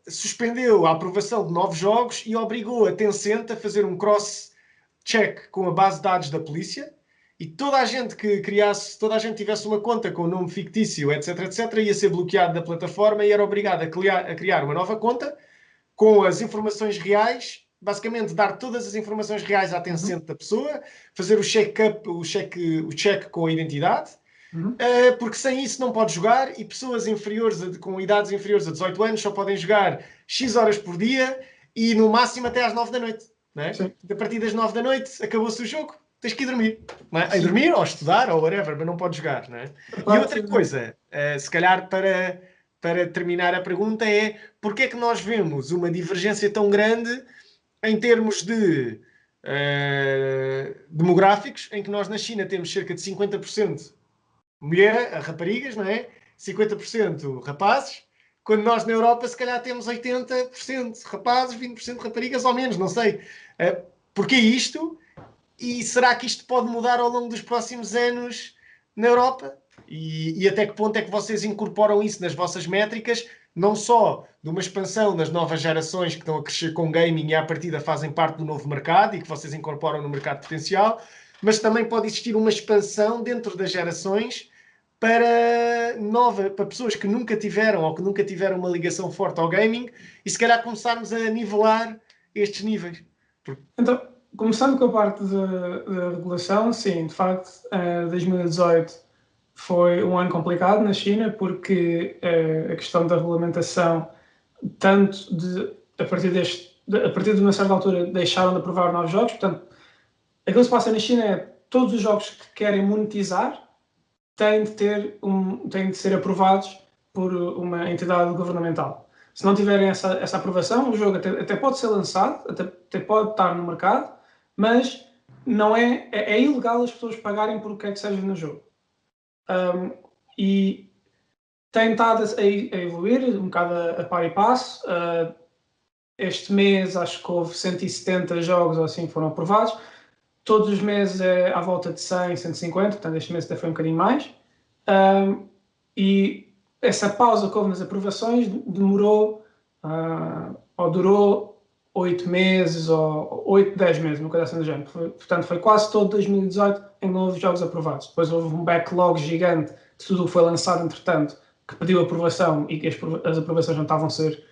suspendeu a aprovação de novos jogos e obrigou a Tencent a fazer um cross-check com a base de dados da polícia, e toda a gente que criasse, toda a gente tivesse uma conta com nome fictício, etc, etc, ia ser bloqueado da plataforma e era obrigado a criar uma nova conta com as informações reais, basicamente dar todas as informações reais à Tencent da pessoa, fazer o check-up, o check com a identidade, porque sem isso não pode jogar, e pessoas com idades inferiores a 18 anos só podem jogar X horas por dia e no máximo até às 9 da noite. Não é? A partir das 9 da noite acabou-se o jogo, tens que ir dormir. Não é? Ir dormir ou estudar ou whatever, mas não podes jogar. Não é? E outra coisa, se calhar para terminar a pergunta é porque é que nós vemos uma divergência tão grande em termos de demográficos, em que nós na China temos cerca de 50% mulher, raparigas, não é? 50% rapazes, quando nós na Europa se calhar temos 80% rapazes, 20% raparigas ou menos, não sei. Porquê isto? E será que isto pode mudar ao longo dos próximos anos na Europa? E até que ponto é que vocês incorporam isso nas vossas métricas, não só de uma expansão das novas gerações que estão a crescer com gaming e à partida fazem parte do novo mercado e que vocês incorporam no mercado potencial, mas também pode existir uma expansão dentro das gerações para pessoas que nunca tiveram ou que nunca tiveram uma ligação forte ao gaming, e se calhar começarmos a nivelar estes níveis. Então, começando com a parte da regulação, sim, de facto, 2018 foi um ano complicado na China, porque a questão da regulamentação, tanto a partir de uma certa altura, deixaram de aprovar novos jogos. Portanto, aquilo que se passa na China é todos os jogos que querem monetizar têm de ser aprovados por uma entidade governamental. Se não tiverem essa aprovação, o jogo até pode ser lançado, até pode estar no mercado, mas não é ilegal as pessoas pagarem por o que é que seja no jogo. E tem estado a evoluir um bocado a par e passo. este mês acho que houve 170 jogos ou assim que foram aprovados. Todos os meses é à volta de 100, 150, portanto este mês até foi um bocadinho mais. E essa pausa que houve nas aprovações demorou ou durou 8 meses ou 8, 10 meses, uma coisa assim do género. Portanto, foi quase todo 2018 em que não houve jogos aprovados. Depois houve um backlog gigante de tudo o que foi lançado, entretanto, que pediu aprovação e que as aprovações não estavam a ser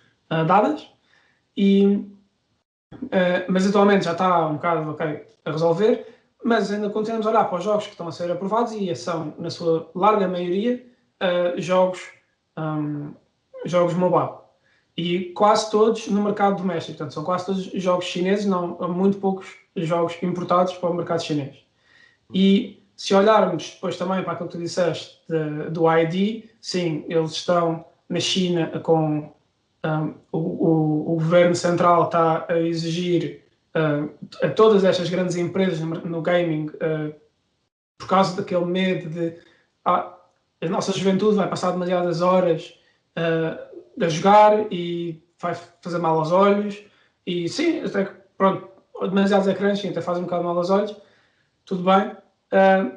dadas. Mas atualmente já está um bocado a resolver, mas ainda continuamos a olhar para os jogos que estão a ser aprovados e são, na sua larga maioria, jogos mobile. E quase todos no mercado doméstico, portanto, são quase todos jogos chineses, não há muito poucos jogos importados para o mercado chinês. E se olharmos depois também para aquilo que tu disseste do ID, sim, eles estão na China com o governo central está a exigir a todas estas grandes empresas no gaming por causa daquele medo de a nossa juventude vai passar demasiadas horas a jogar e vai fazer mal aos olhos e sim, até que pronto, demasiados ecrãs sim, até faz um bocado mal aos olhos, tudo bem,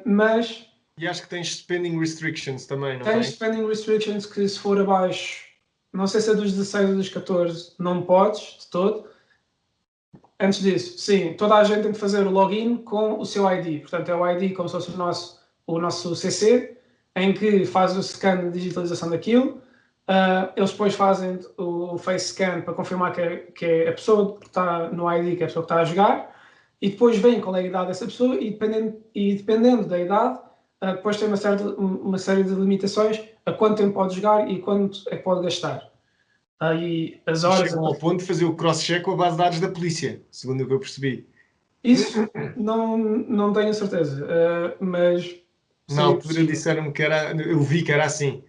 mas E acho que tens spending restrictions também, não tens spending restrictions que se for abaixo, não sei se é dos 16 ou dos 14, não podes de todo. Antes disso, sim, toda a gente tem que fazer o login com o seu ID. Portanto, é o ID como se fosse o nosso CC, em que faz o scan de digitalização daquilo. Eles depois fazem o face scan para confirmar que é a pessoa que está no ID, que é a pessoa que está a jogar. E depois vem qual é a idade dessa pessoa e dependendo da idade, depois tem uma série de limitações a quanto tempo pode jogar e quanto é que pode gastar. Aí as horas. Chegam ao ponto de fazer o cross-check com a base de dados da polícia, segundo o que eu percebi. Isso não tenho certeza, mas. Na altura disseram-me que era. Eu vi que era assim.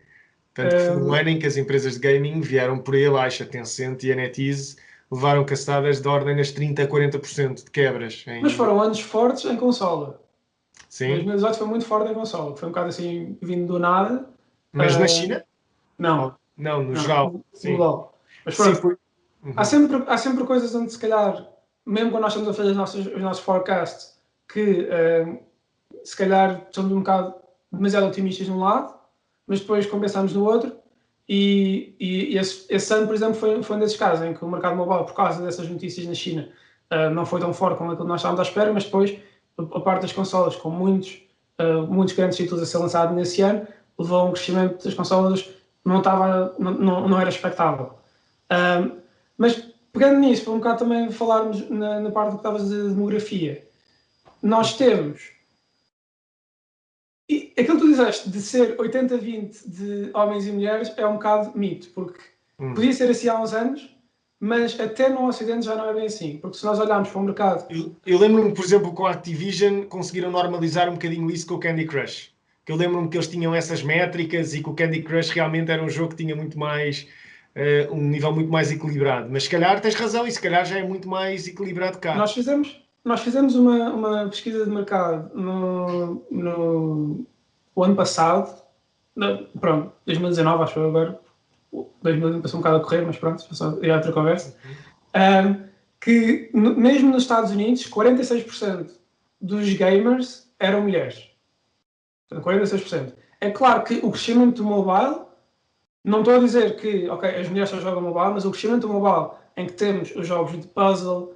Tanto que foi um ano em que as empresas de gaming vieram por aí abaixo, a Tencent e a NetEase levaram caçadas de ordem nas 30% a 40% de quebras. Mas foram anos fortes em consola. Sim. 2018 foi muito forte em consola, foi um bocado assim, vindo do nada. Mas na China? Não. Não, no geral. Sim. Global. Mas pronto, sim, foi... há sempre coisas onde se calhar, mesmo quando nós estamos a fazer os nossos forecasts, que se calhar somos um bocado demasiado otimistas num lado, mas depois compensamos no outro. E esse ano, por exemplo, foi um desses casos em que o mercado mobile, por causa dessas notícias na China, não foi tão forte como aquilo que nós estávamos à espera, mas depois a parte das consolas, com muitos grandes títulos a ser lançados nesse ano, levou a um crescimento das consolas não era expectável. Mas pegando nisso, para um bocado também falarmos na parte que estavas de demografia, nós temos e aquilo que tu disseste de ser 80-20 de homens e mulheres é um bocado mito, porque podia ser assim há uns anos, mas até no Ocidente já não é bem assim, porque se nós olharmos para o mercado... Eu lembro-me, por exemplo, com a Activision conseguiram normalizar um bocadinho isso com o Candy Crush. Que eu lembro-me que eles tinham essas métricas e que o Candy Crush realmente era um jogo que tinha muito mais... um nível muito mais equilibrado. Mas se calhar tens razão e se calhar já é muito mais equilibrado cá. Nós fizemos uma pesquisa de mercado no ano passado, pronto, 2019 acho que agora, 2020 passou um bocado a correr, mas pronto, é outra conversa, que mesmo nos Estados Unidos 46% dos gamers eram mulheres. Portanto, 46%. É claro que o crescimento do mobile, não estou a dizer que as mulheres só jogam mobile, mas o crescimento do mobile em que temos os jogos de puzzle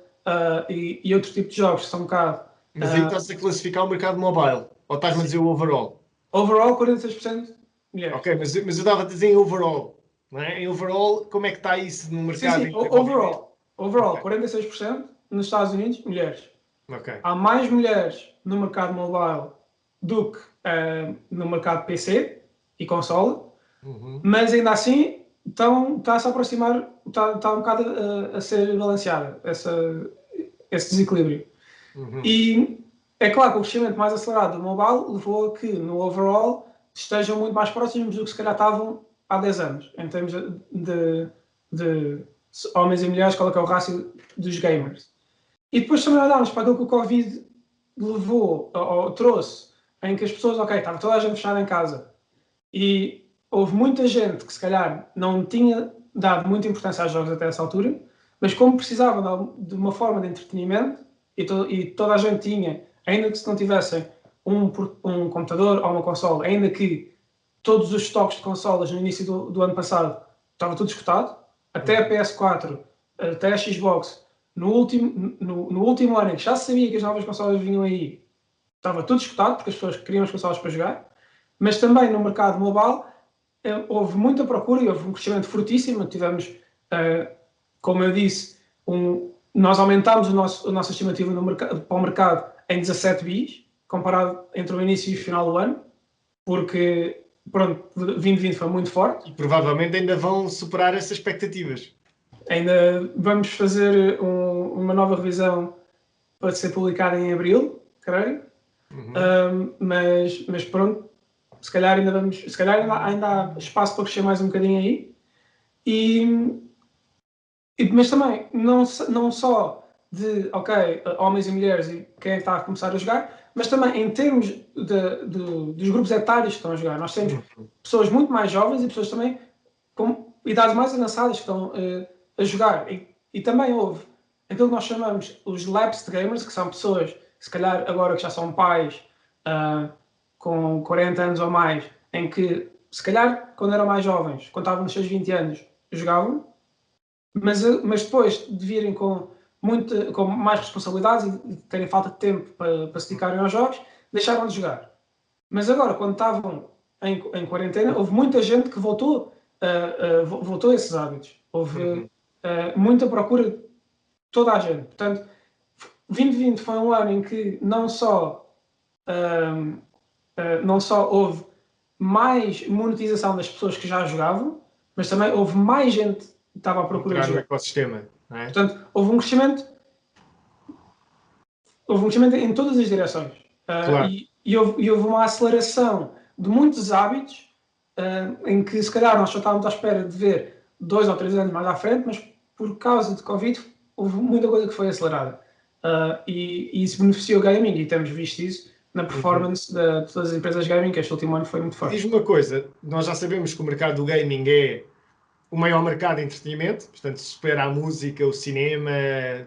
e outro tipo de jogos que são um bocado... Mas aí estás a classificar o mercado mobile? Ou estás-me a dizer o overall? Overall, 46% mulheres. Ok, mas eu dava a dizer em overall. Não é? Em overall, como é que está isso no mercado? Sim, overall, okay. 46% nos Estados Unidos, mulheres. Okay. Há mais mulheres no mercado mobile do que no mercado PC e console, mas ainda assim está-se a aproximar, está um bocado a ser balanceada esse desequilíbrio. E é claro que o crescimento mais acelerado do mobile levou a que no overall estejam muito mais próximos do que se calhar estavam há 10 anos, em termos de homens e mulheres, qual é que é o rácio dos gamers. E depois também olhámos para aquilo que o Covid levou, ou trouxe, em que as pessoas, estava toda a gente fechada em casa, e houve muita gente que se calhar não tinha dado muita importância aos jogos até essa altura, mas como precisavam de uma forma de entretenimento, e toda a gente tinha, ainda que se não tivessem um computador ou uma consola, ainda que todos os estoques de consolas no início do ano passado estava tudo esgotado, até a PS4, até a Xbox, no último ano em que já se sabia que as novas consolas vinham aí, estava tudo esgotado, porque as pessoas queriam as consolas para jogar, mas também no mercado mobile houve muita procura e houve um crescimento fortíssimo. Tivemos, como eu disse, nós aumentámos a nossa estimativa para o mercado em 17 bis, comparado entre o início e o final do ano, porque, pronto, 2020 foi muito forte. E provavelmente ainda vão superar essas expectativas. Ainda vamos fazer uma nova revisão para ser publicada em abril, creio. Mas pronto, se calhar ainda há espaço para crescer mais um bocadinho aí. Mas também, não só de, homens e mulheres e quem é que está a começar a jogar, mas também em termos dos grupos etários que estão a jogar. Nós temos pessoas muito mais jovens e pessoas também com idades mais avançadas que estão a jogar. E também houve aquilo que nós chamamos os lapsed gamers, que são pessoas, se calhar agora que já são pais, com 40 anos ou mais, em que, se calhar, quando eram mais jovens, quando estavam nos seus 20 anos, jogavam, mas depois de virem com mais responsabilidades e terem falta de tempo para se dedicarem aos jogos, deixaram de jogar. Mas agora, quando estavam em quarentena, houve muita gente que voltou a esses hábitos. Houve muita procura de toda a gente. Portanto, 2020 foi um ano em que não só houve mais monetização das pessoas que já jogavam, mas também houve mais gente que estava à procura de no jogar. ecossistema. Não é? Portanto, houve um crescimento em todas as direções. Claro. E houve uma aceleração de muitos hábitos em que, se calhar, nós só estávamos à espera de ver 2 ou 3 anos mais à frente, mas por causa de Covid houve muita coisa que foi acelerada. E isso beneficiou o gaming, e temos visto isso na performance de todas as empresas de gaming, que este último ano foi muito forte. Diz-me uma coisa, nós já sabemos que o mercado do gaming é o maior mercado de entretenimento, portanto supera a música, o cinema,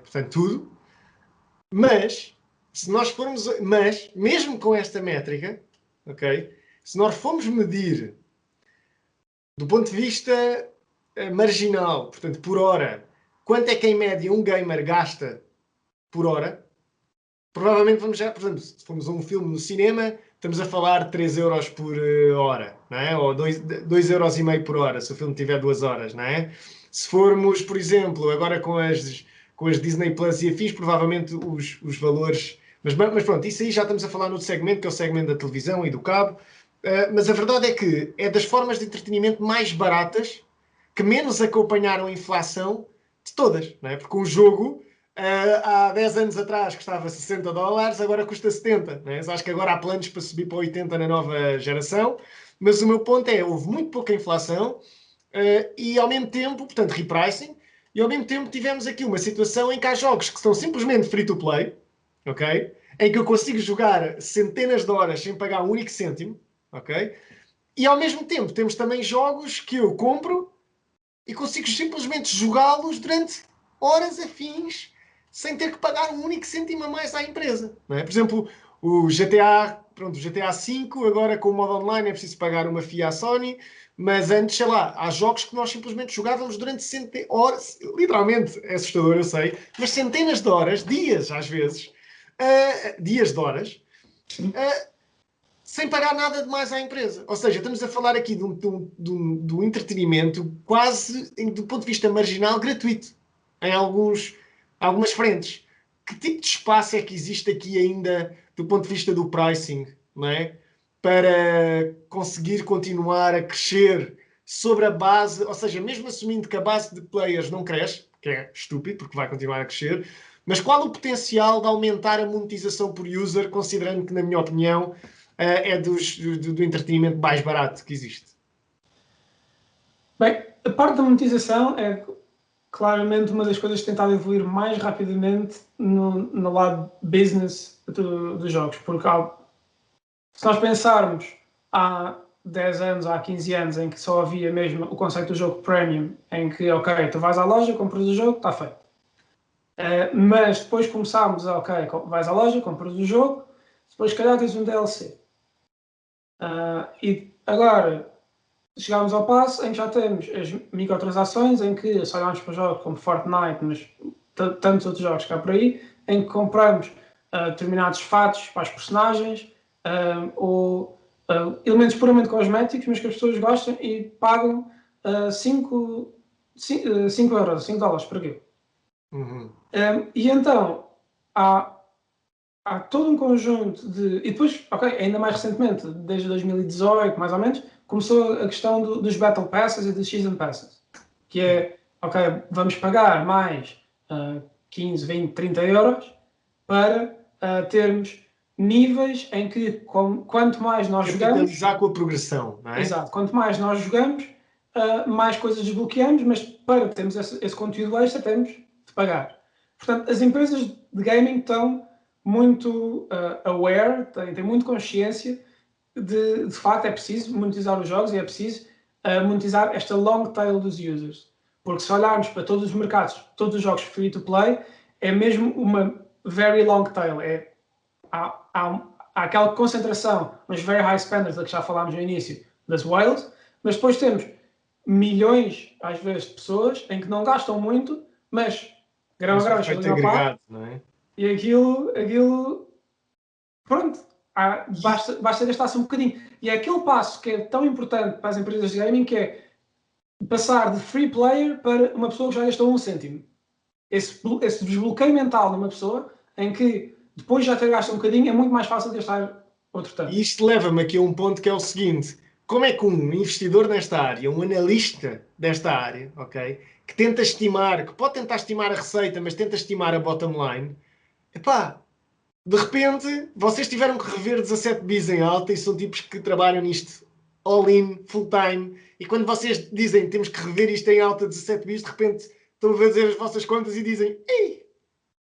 portanto tudo. Mas, mesmo com esta métrica, ok? Se nós formos medir do ponto de vista marginal, portanto por hora, quanto é que em média um gamer gasta por hora, provavelmente vamos já, por exemplo, se formos a um filme no cinema, estamos a falar de 3 euros por hora, não é? Ou 2,5 euros por hora, se o filme tiver 2 horas, não é? Se formos, por exemplo, agora com as Disney Plus e afins, provavelmente os valores... Mas pronto, isso aí já estamos a falar no segmento, que é o segmento da televisão e do cabo. Mas a verdade é que é das formas de entretenimento mais baratas que menos acompanharam a inflação de todas, não é? Porque um jogo... há 10 anos atrás custava $60, agora custa 70. Né? Acho que agora há planos para subir para 80 na nova geração, mas o meu ponto é, houve muito pouca inflação e ao mesmo tempo, portanto, repricing, e ao mesmo tempo tivemos aqui uma situação em que há jogos que são simplesmente free-to-play, ok? Em que eu consigo jogar centenas de horas sem pagar um único cêntimo, ok? E ao mesmo tempo temos também jogos que eu compro e consigo simplesmente jogá-los durante horas a fins sem ter que pagar um único cêntimo a mais à empresa. Não é? Por exemplo, o GTA V, agora com o modo online é preciso pagar uma FIA à Sony, mas antes, sei lá, há jogos que nós simplesmente jogávamos durante horas, literalmente, é assustador, eu sei, mas centenas de horas, dias às vezes, dias de horas, sem pagar nada de mais à empresa. Ou seja, estamos a falar aqui de um entretenimento quase, do ponto de vista marginal, gratuito, em algumas frentes. Que tipo de espaço é que existe aqui ainda, do ponto de vista do pricing, não é? Para conseguir continuar a crescer sobre a base, ou seja, mesmo assumindo que a base de players não cresce, que é estúpido, porque vai continuar a crescer, mas qual o potencial de aumentar a monetização por user, considerando que, na minha opinião, é do entretenimento mais barato que existe? Bem, a parte da monetização é claramente uma das coisas que tem estado a evoluir mais rapidamente no lado business dos jogos, porque se nós pensarmos há 10 anos, há 15 anos, em que só havia mesmo o conceito do jogo premium, em que, ok, tu vais à loja, compras o jogo, está feito. Mas depois começámos a, ok, vais à loja, compras o jogo, depois se calhar tens um DLC. E agora chegámos ao passo em que já temos as microtransações, em que se olharmos para jogos como Fortnite, mas tantos outros jogos que há por aí, em que compramos determinados fatos para as personagens, ou elementos puramente cosméticos, mas que as pessoas gostam e pagam 5 euros, 5 dólares por aquilo. Uhum. E então há todo um conjunto de. E depois, ok, ainda mais recentemente, desde 2018, mais ou menos, começou a questão dos Battle Passes e dos Season Passes. Que é, ok, vamos pagar mais 15, 20, 30 euros para termos níveis em que quanto mais nós jogamos. Capitalizar com a progressão, não é? Exato, quanto mais nós jogamos, mais coisas desbloqueamos, mas para termos esse conteúdo extra, temos de pagar. Portanto, as empresas de gaming estão muito aware, têm muito consciência de facto é preciso monetizar os jogos e é preciso monetizar esta long tail dos users. Porque se olharmos para todos os mercados, todos os jogos free to play, é mesmo uma very long tail. Há aquela concentração nos very high spenders da que já falámos no início, das whales, mas depois temos milhões, às vezes, de pessoas em que não gastam muito, mas grão a grão, chega ao pá, não é? e aquilo pronto, basta gastar-se um bocadinho. E é aquele passo que é tão importante para as empresas de gaming, que é passar de free player para uma pessoa que já gastou um cêntimo. Esse desbloqueio mental numa pessoa em que depois de já ter gasto um bocadinho é muito mais fácil de gastar outro tanto. E isto leva-me aqui a um ponto que é o seguinte: como é que um investidor nesta área, um analista desta área, ok, que tenta estimar, que pode tentar estimar a receita, mas tenta estimar a bottom line, epá, de repente vocês tiveram que rever 17 bis em alta e são tipos que trabalham nisto all in, full time, e quando vocês dizem temos que rever isto em alta 17 bis, de repente estão a fazer as vossas contas e dizem ei,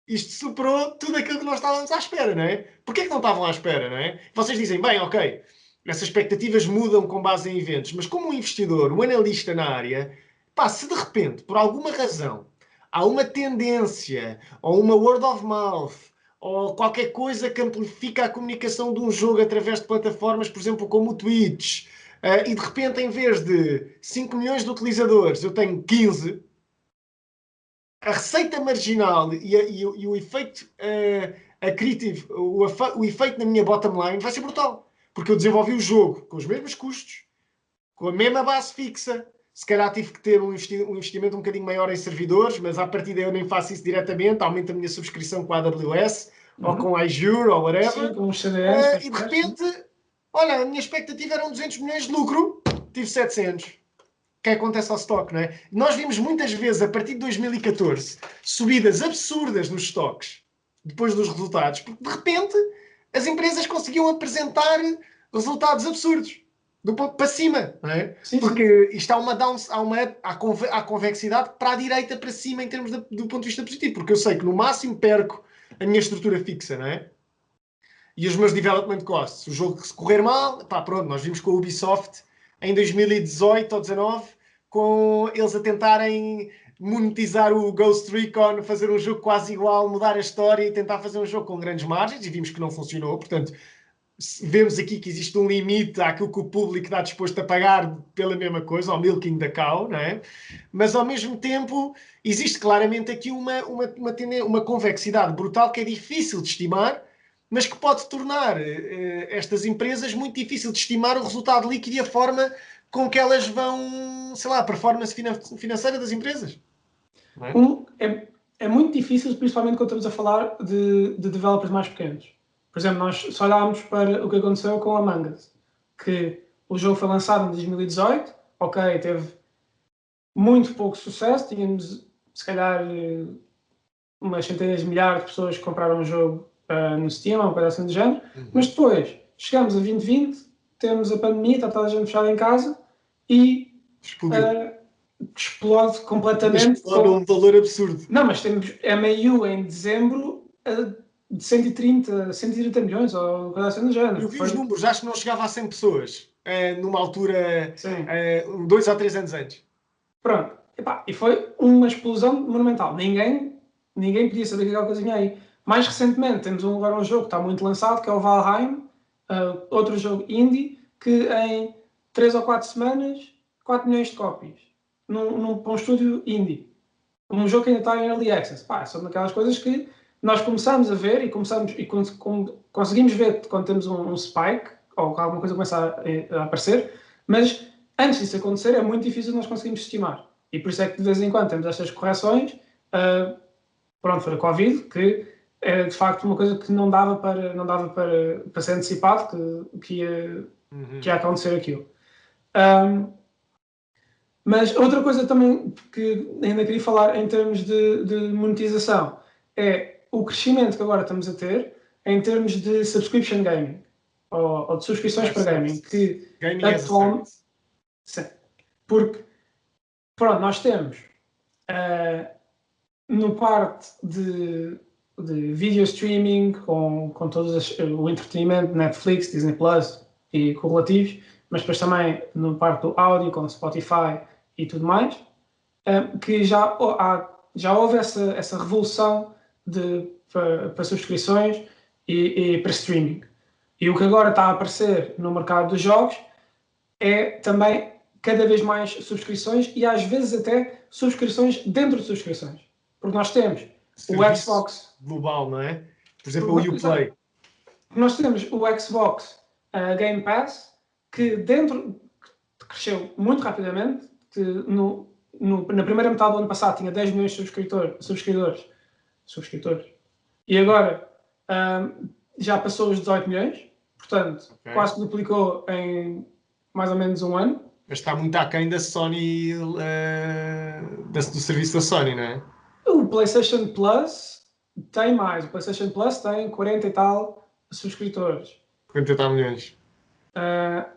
isto superou tudo aquilo que nós estávamos à espera, não é? Porquê que não estavam à espera, não é? Vocês dizem, bem, ok, essas expectativas mudam com base em eventos, mas como um investidor, um analista na área, pá, se de repente, por alguma razão, há uma tendência, ou uma word of mouth, ou qualquer coisa que amplifica a comunicação de um jogo através de plataformas, por exemplo, como o Twitch, e de repente, em vez de 5 milhões de utilizadores, eu tenho 15, a receita marginal e o efeito accretive, o efeito na minha bottom line vai ser brutal. Porque eu desenvolvi o jogo com os mesmos custos, com a mesma base fixa. Se calhar tive que ter um investimento um bocadinho maior em servidores, mas à partida eu nem faço isso diretamente. Aumento a minha subscrição com a AWS, ou com a Azure, ou whatever. Sim, com os CDNs. E de repente, olha, a minha expectativa eram 200 milhões de lucro, tive 700. Que acontece ao stock, não é? Nós vimos muitas vezes, a partir de 2014, subidas absurdas nos stocks, depois dos resultados, porque de repente as empresas conseguiam apresentar resultados absurdos, do ponto para cima, não é? Sim, porque isto há convexidade para a direita, para cima, em termos do ponto de vista positivo, porque eu sei que no máximo perco a minha estrutura fixa, não é? E os meus development costs. O jogo que se correr mal, pá, pronto, nós vimos com a Ubisoft em 2018 ou 2019, com eles a tentarem monetizar o Ghost Recon, fazer um jogo quase igual, mudar a história e tentar fazer um jogo com grandes margens, e vimos que não funcionou. Portanto, vemos aqui que existe um limite àquilo que o público está disposto a pagar pela mesma coisa, ao milking da cow, não é? Mas, ao mesmo tempo, existe claramente aqui uma convexidade brutal que é difícil de estimar, mas que pode tornar estas empresas muito difícil de estimar o resultado líquido e a forma com que elas vão, sei lá, a performance financeira das empresas. Não é? É muito difícil, principalmente quando estamos a falar de developers mais pequenos. Por exemplo, nós só olhámos para o que aconteceu com a Among Us, que o jogo foi lançado em 2018, ok, teve muito pouco sucesso, tínhamos se calhar umas centenas de milhares de pessoas que compraram o jogo no Steam, ou uma coisa assim do género, mas depois chegamos a 2020, temos a pandemia, está toda a gente fechada em casa e explode completamente. Explode um valor absurdo. Não, mas temos MAU em dezembro de 130 milhões ou coisa assim do género. Eu vi os números, acho que não chegava a 100 pessoas numa altura, 2 ou 3 anos antes. Pronto. E foi uma explosão monumental. Ninguém ninguém podia saber que aquela coisa vinha aí. Mais recentemente, temos agora um jogo que está muito lançado, que é o Valheim, outro jogo indie, que em 3 ou 4 semanas, 4 milhões de cópias. Para um estúdio indie. Um jogo que ainda está em Early Access. Pá, são daquelas coisas que nós começamos a ver e conseguimos ver quando temos um spike, ou alguma coisa começa a aparecer, mas antes disso acontecer é muito difícil nós conseguirmos estimar. E por isso é que de vez em quando temos estas correções. Pronto, foi a Covid, que é de facto uma coisa que não dava para ser antecipado, que ia acontecer aquilo. Mas outra coisa também que ainda queria falar em termos de monetização é o crescimento que agora estamos a ter em termos de subscription gaming, ou de subscrições para gaming, que gaming atualmente... Sim, porque, pronto, nós temos no parte de video streaming, com todo o entretenimento, Netflix, Disney Plus e correlativos, mas depois também no parte do áudio, com Spotify e tudo mais, que já houve essa revolução para subscrições e para streaming. E o que agora está a aparecer no mercado dos jogos é também cada vez mais subscrições e às vezes até subscrições dentro de subscrições. Porque nós temos o Xbox global, não é? Por exemplo, o Uplay. Nós temos o Xbox Game Pass, que cresceu muito rapidamente. Que na primeira metade do ano passado tinha 10 milhões de subscritores. E agora já passou os 18 milhões. Portanto, quase que duplicou em mais ou menos um ano. Mas está muito aquém da Sony, do serviço da Sony, não é? O PlayStation Plus tem mais. O PlayStation Plus tem 40 e tal subscritores. 40 e tal milhões.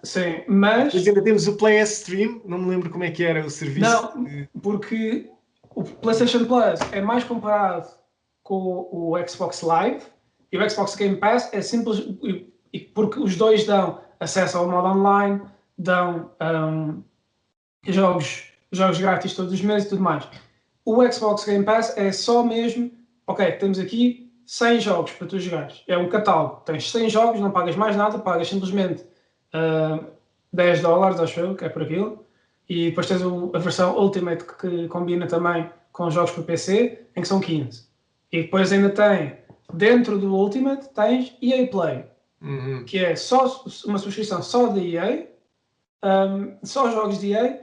Sim, mas... Depois ainda temos o Play Stream, não me lembro como é que era o serviço. Não, porque o PlayStation Plus é mais comparado com o Xbox Live e o Xbox Game Pass é simples, porque os dois dão acesso ao modo online, dão jogos grátis todos os meses e tudo mais. O Xbox Game Pass é só mesmo, ok, temos aqui 100 jogos para tu jogares. É um catálogo. Tens 100 jogos, não pagas mais nada, pagas simplesmente $10, acho eu, que é por aquilo. E depois tens a versão Ultimate, que combina também com jogos para PC, em que são 15. E depois ainda tem, dentro do Ultimate, tens EA Play, que é só uma subscrição só da EA, só jogos de EA,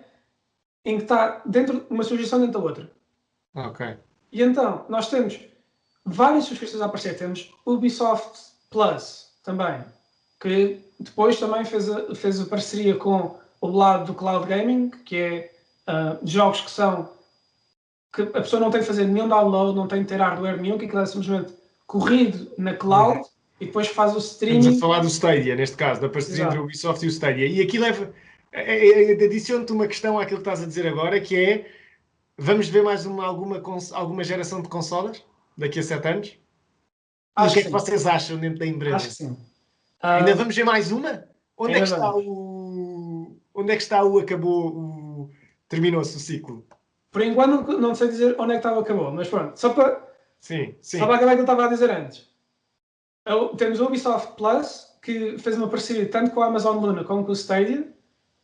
em que está uma subscrição dentro da outra. Ok. E então, nós temos várias subscrições a aparecer. Temos Ubisoft Plus também, que depois também fez a parceria com o lado do cloud gaming, que é jogos que a pessoa não tem que fazer nenhum download, não tem que ter hardware nenhum, que aquilo é simplesmente corrido na cloud e depois faz o streaming. Estamos a falar do Stadia, neste caso, da parceria entre o Ubisoft e o Stadia. E aqui adiciona-te uma questão àquilo que estás a dizer agora, que é, vamos ver mais alguma geração de consolas daqui a 7 anos? O que é que vocês acham dentro da empresa? Acho que sim. Ainda vamos ver mais uma? Onde é que está terminou-se o ciclo? Por enquanto não sei dizer onde é que acabou, mas pronto, só para acabar o que eu estava a dizer antes. Temos o Ubisoft Plus, que fez uma parceria tanto com a Amazon Luna como com o Stadia,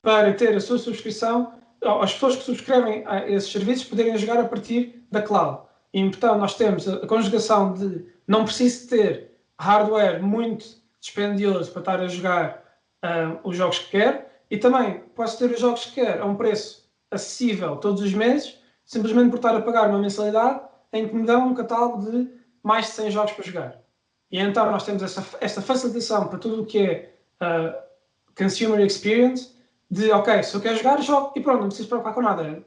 para ter a sua subscrição, as pessoas que subscrevem a esses serviços poderem jogar a partir da cloud. E então nós temos a conjugação de não preciso ter hardware muito dispendioso para estar a jogar os jogos que quer, e também posso ter os jogos que quer a um preço acessível todos os meses, simplesmente por estar a pagar uma mensalidade em que me dão um catálogo de mais de 100 jogos para jogar. E então nós temos esta facilitação para tudo o que é consumer experience, de ok, se eu quero jogar, jogo e pronto, não preciso preocupar com nada.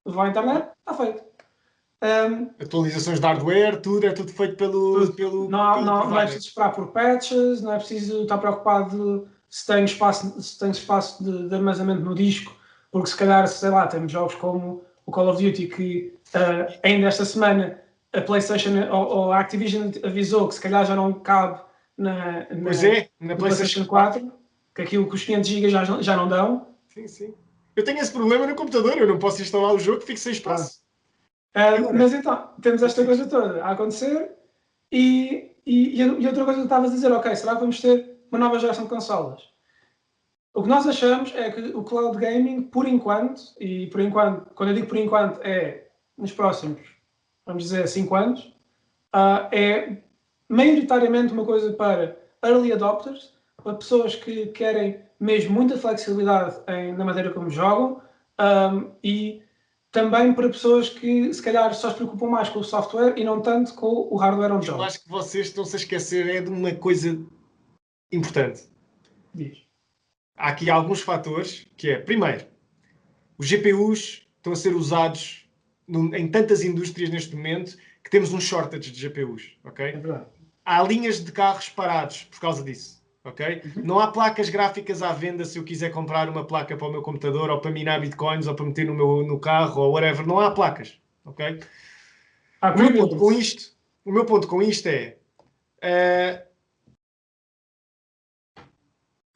Vou à internet, está feito. Atualizações de hardware, tudo, é tudo feito pelo não é preciso esperar por patches, não é preciso estar preocupado se tem espaço de armazenamento no disco, porque se calhar, sei lá, temos jogos como o Call of Duty que ainda esta semana a PlayStation ou a Activision avisou que se calhar já não cabe na PlayStation 4, que aquilo que os 500 GB já não dão. Sim. Eu tenho esse problema no computador, eu não posso instalar o jogo, fico sem espaço. Mas então, temos esta coisa toda a acontecer e outra coisa que estavas a dizer, ok, será que vamos ter uma nova geração de consolas? O que nós achamos é que o cloud gaming, por enquanto, quando eu digo por enquanto, é nos próximos, vamos dizer, 5 anos, é maioritariamente uma coisa para early adopters, para pessoas que querem mesmo muita flexibilidade na maneira como jogam, e também para pessoas que se calhar só se preocupam mais com o software e não tanto com o hardware onde Eu jogam. acho que vocês estão-se a esquecer de uma coisa importante. Diz. Há aqui alguns fatores, que é, primeiro, os GPUs estão a ser usados em tantas indústrias neste momento que temos um shortage de GPUs, ok? É verdade. Há linhas de carros parados por causa disso, ok? Não há placas gráficas à venda se eu quiser comprar uma placa para o meu computador ou para minar bitcoins ou para meter no carro ou whatever. Não há placas, ok? O meu ponto com isto é...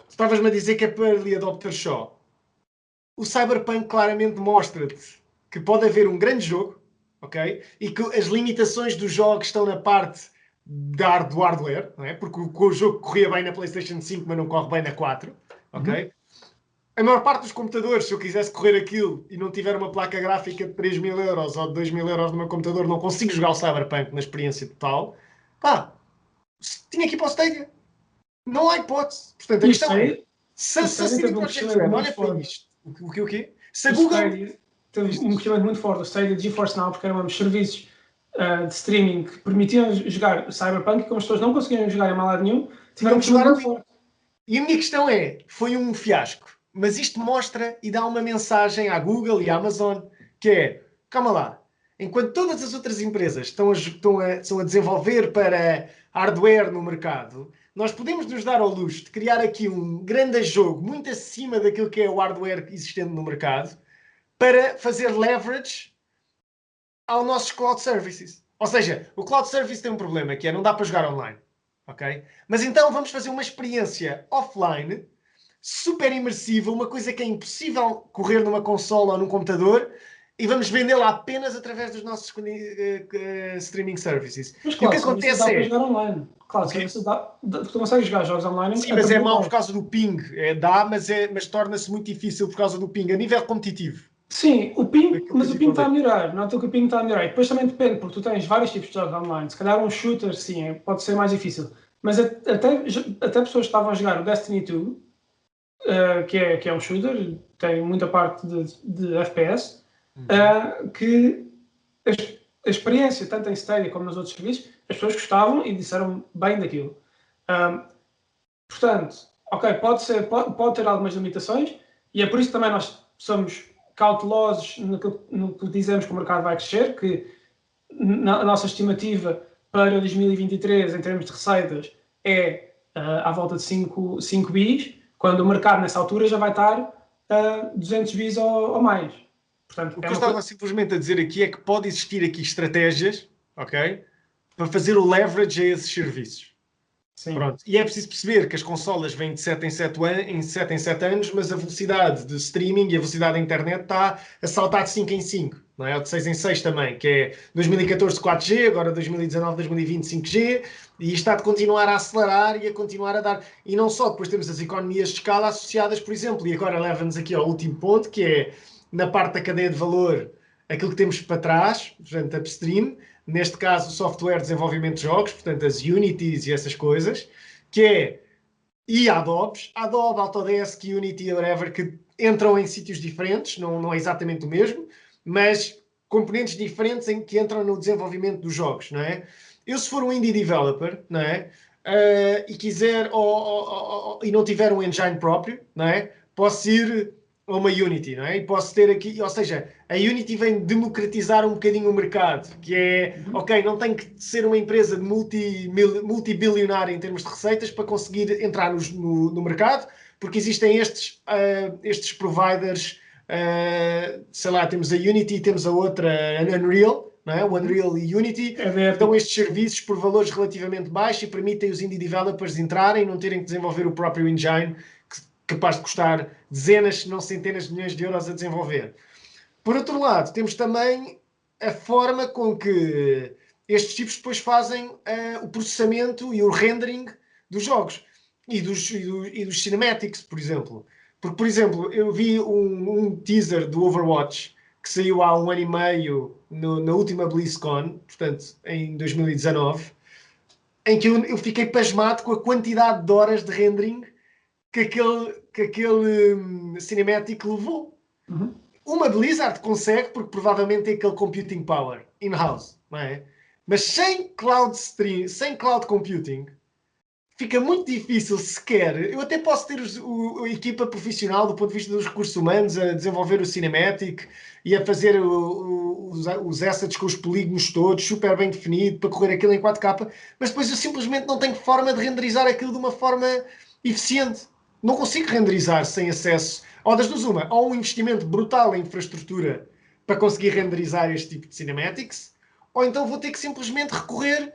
estavas-me a dizer que é para early adopter só. O Cyberpunk claramente mostra-te que pode haver um grande jogo, ok? E que as limitações dos jogos estão na parte do hardware, não é? Porque o jogo corria bem na PlayStation 5, mas não corre bem na 4, ok? A maior parte dos computadores, se eu quisesse correr aquilo e não tiver uma placa gráfica de 3.000 euros ou de 2.000 euros no meu computador, não consigo jogar o Cyberpunk na experiência total. Pá, tinha que ir para o Stadia. Não há hipótese. Portanto, a questão é, se a CD Projekt Red olha para isto, o quê? Se a Google... Teve um crescimento muito forte do Stadia de GeForce Now, porque eram serviços de streaming que permitiam jogar Cyberpunk e como as pessoas não conseguiam jogar em lado nenhum, tiveram um crescimento muito forte. E a minha questão é, foi um fiasco, mas isto mostra e dá uma mensagem à Google e à Amazon, que é, calma lá, enquanto todas as outras empresas estão a desenvolver para hardware no mercado, nós podemos nos dar ao luxo de criar aqui um grande jogo muito acima daquilo que é o hardware existente no mercado para fazer leverage aos nossos cloud services. Ou seja, o cloud service tem um problema, que é não dá para jogar online. Okay? Mas então vamos fazer uma experiência offline, super imersiva, uma coisa que é impossível correr numa consola ou num computador, e vamos vendê-la apenas através dos nossos streaming services. Mas claro, e o que acontece dá para jogar online. Claro, tu consegues jogar jogos online. Sim, mas é mau por causa do ping. Mas torna-se muito difícil por causa do ping, a nível competitivo. Sim, mas o ping está a melhorar. Nota que o ping está a melhorar. E depois também depende, porque tu tens vários tipos de jogos online. Se calhar um shooter, sim, pode ser mais difícil. Mas até pessoas que estavam a jogar o Destiny 2, que é um shooter, tem muita parte de FPS, que a experiência, tanto em Stadia como nos outros serviços, as pessoas gostavam e disseram bem daquilo. Portanto, ok, pode ter algumas limitações, e é por isso que também nós somos cautelosos no que dizemos que o mercado vai crescer, que a nossa estimativa para 2023, em termos de receitas, é à volta de 5 bis, quando o mercado, nessa altura, já vai estar 200 bis ou mais. Portanto, o que eu estava simplesmente a dizer aqui é que pode existir aqui estratégias, ok, para fazer o leverage a esses serviços. Sim. Pronto. E é preciso perceber que as consolas vêm de 7 em 7 anos, mas a velocidade de streaming e a velocidade da internet está a saltar de 5 em 5, não é? Ou de 6 em 6 também, que é 2014 4G, agora 2019, 2020 5G, e isto está de continuar a acelerar e a continuar a dar. E não só, depois temos as economias de escala associadas, por exemplo, e agora leva-nos aqui ao último ponto, que é na parte da cadeia de valor, aquilo que temos para trás, portanto, upstream, neste caso, o software de desenvolvimento de jogos, portanto, as Unities e essas coisas, que é, e Adobe, Autodesk, Unity, whatever, que entram em sítios diferentes, não é exatamente o mesmo, mas componentes diferentes em que entram no desenvolvimento dos jogos, não é? Eu, se for um indie developer, não é? E quiser, e não tiver um engine próprio, não é? Posso ir a uma Unity, não é? E posso ter aqui, ou seja, a Unity vem democratizar um bocadinho o mercado, que é, ok, não tem que ser uma empresa multibilionária em termos de receitas para conseguir entrar no mercado, porque existem estes providers, sei lá, temos a Unity e temos a outra, a Unreal, não é? O Unreal e Unity, dão estes serviços por valores relativamente baixos e permitem os indie developers entrarem, não terem que desenvolver o próprio engine, capaz de custar dezenas, se não centenas de milhões de euros a desenvolver. Por outro lado, temos também a forma com que estes tipos depois fazem o processamento e o rendering dos jogos e dos cinematics, por exemplo. Porque, por exemplo, eu vi um teaser do Overwatch que saiu há 1 ano e meio na última BlizzCon, portanto, em 2019, em que eu fiquei pasmado com a quantidade de horas de rendering que aquele cinematic levou. Uhum. Uma Blizzard consegue, porque provavelmente tem aquele computing power in-house, não é? Mas sem cloud stream, sem cloud computing, fica muito difícil sequer. Eu até posso ter a equipa profissional do ponto de vista dos recursos humanos a desenvolver o cinematic e a fazer os assets com os polígonos todos super bem definido para correr aquilo em 4K, mas depois eu simplesmente não tenho forma de renderizar aquilo de uma forma eficiente. Não consigo renderizar sem acesso. Ou das duas, uma, ou um investimento brutal em infraestrutura para conseguir renderizar este tipo de cinematics, ou então vou ter que simplesmente recorrer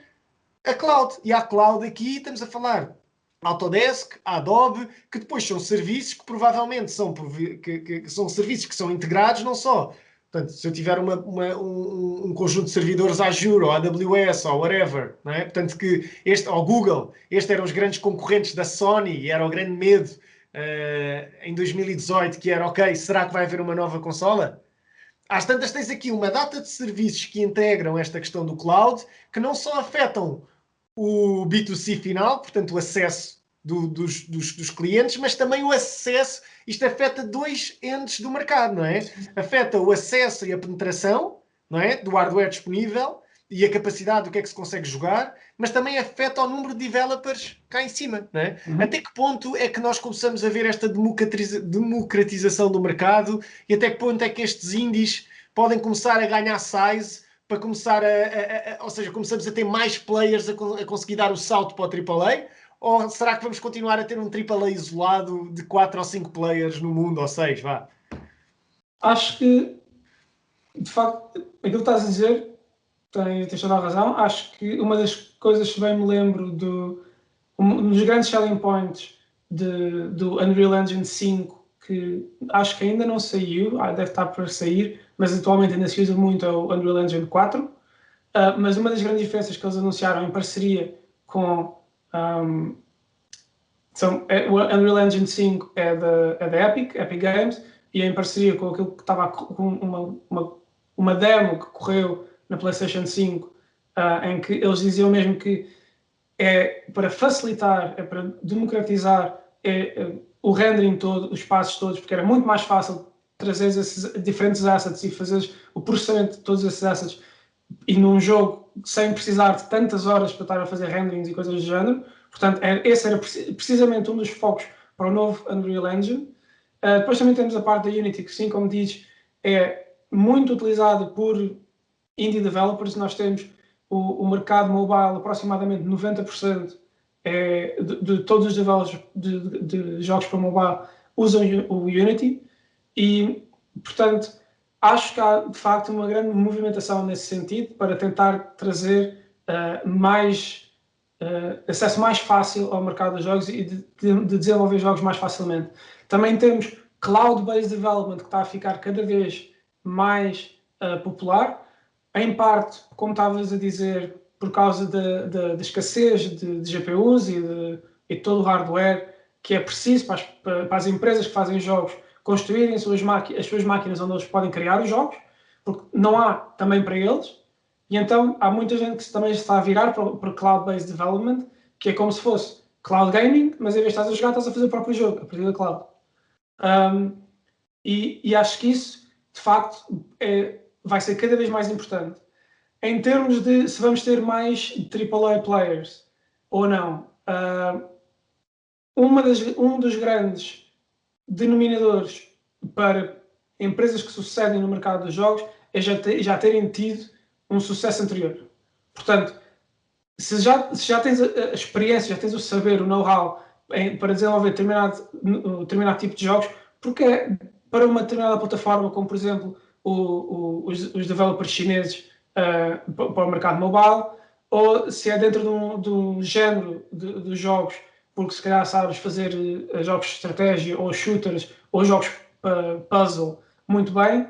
a cloud. E a cloud aqui estamos a falar Autodesk, Adobe, que depois são serviços que provavelmente são serviços que são integrados não só. Portanto, se eu tiver um conjunto de servidores Azure ou AWS ou whatever, não é? Portanto, que ou Google, estes eram os grandes concorrentes da Sony e era o grande medo em 2018, que era, ok, será que vai haver uma nova consola? Às tantas tens aqui uma data de serviços que integram esta questão do cloud, que não só afetam o B2C final, portanto o acesso dos clientes, mas também o acesso, isto afeta dois entes do mercado, não é? Afeta o acesso e a penetração, não é? Do hardware disponível e a capacidade do que é que se consegue jogar, mas também afeta o número de developers cá em cima, não é? Uhum. Até que ponto é que nós começamos a ver esta democratização do mercado e até que ponto é que estes indies podem começar a ganhar size para começar ou seja, começamos a ter mais players a conseguir dar o salto para o AAA? Ou será que vamos continuar a ter um AAA isolado de 4 ou 5 players no mundo, ou 6, vá? Acho que, de facto, aquilo que estás a dizer, tens toda a razão. Acho que uma das coisas que bem me lembro um dos grandes selling points do Unreal Engine 5, que acho que ainda não saiu, deve estar para sair, mas atualmente ainda se usa muito, é o Unreal Engine 4. Mas uma das grandes diferenças que eles anunciaram em parceria com o Unreal Engine 5 é da Epic Games, e é em parceria com aquilo que estava com uma demo que correu na PlayStation 5, em que eles diziam mesmo que é para facilitar, é para democratizar o rendering todo, os passos todos, porque era muito mais fácil trazer esses diferentes assets e fazer o processamento de todos esses assets e num jogo sem precisar de tantas horas para estar a fazer renderings e coisas do género. Portanto, esse era precisamente um dos focos para o novo Unreal Engine. Depois também temos a parte da Unity, que sim, como diz, é muito utilizado por indie developers. Nós temos o mercado mobile, aproximadamente 90% de todos os developers de jogos para mobile usam o Unity e, portanto, acho que há, de facto, uma grande movimentação nesse sentido para tentar trazer acesso mais fácil ao mercado dos jogos e de desenvolver jogos mais facilmente. Também temos cloud-based development, que está a ficar cada vez mais popular, em parte, como estavas a dizer, por causa da escassez de GPUs e todo o hardware que é preciso para as empresas que fazem jogos construírem as suas máquinas onde eles podem criar os jogos, porque não há também para eles. E então há muita gente que também está a virar para cloud-based development, que é como se fosse cloud gaming, mas em vez de estás a jogar, estás a fazer o próprio jogo, a partir da cloud. E acho que isso, de facto, vai ser cada vez mais importante. Em termos de se vamos ter mais AAA players ou não, um dos grandes denominadores para empresas que sucedem no mercado dos jogos é já terem tido um sucesso anterior. Portanto, se já tens a experiência, já tens o saber, o know-how para desenvolver determinado tipo de jogos, porque para uma determinada plataforma, como por exemplo os developers chineses para o mercado mobile, ou se é dentro de um género de jogos, porque se calhar sabes fazer jogos de estratégia, ou shooters, ou jogos puzzle muito bem,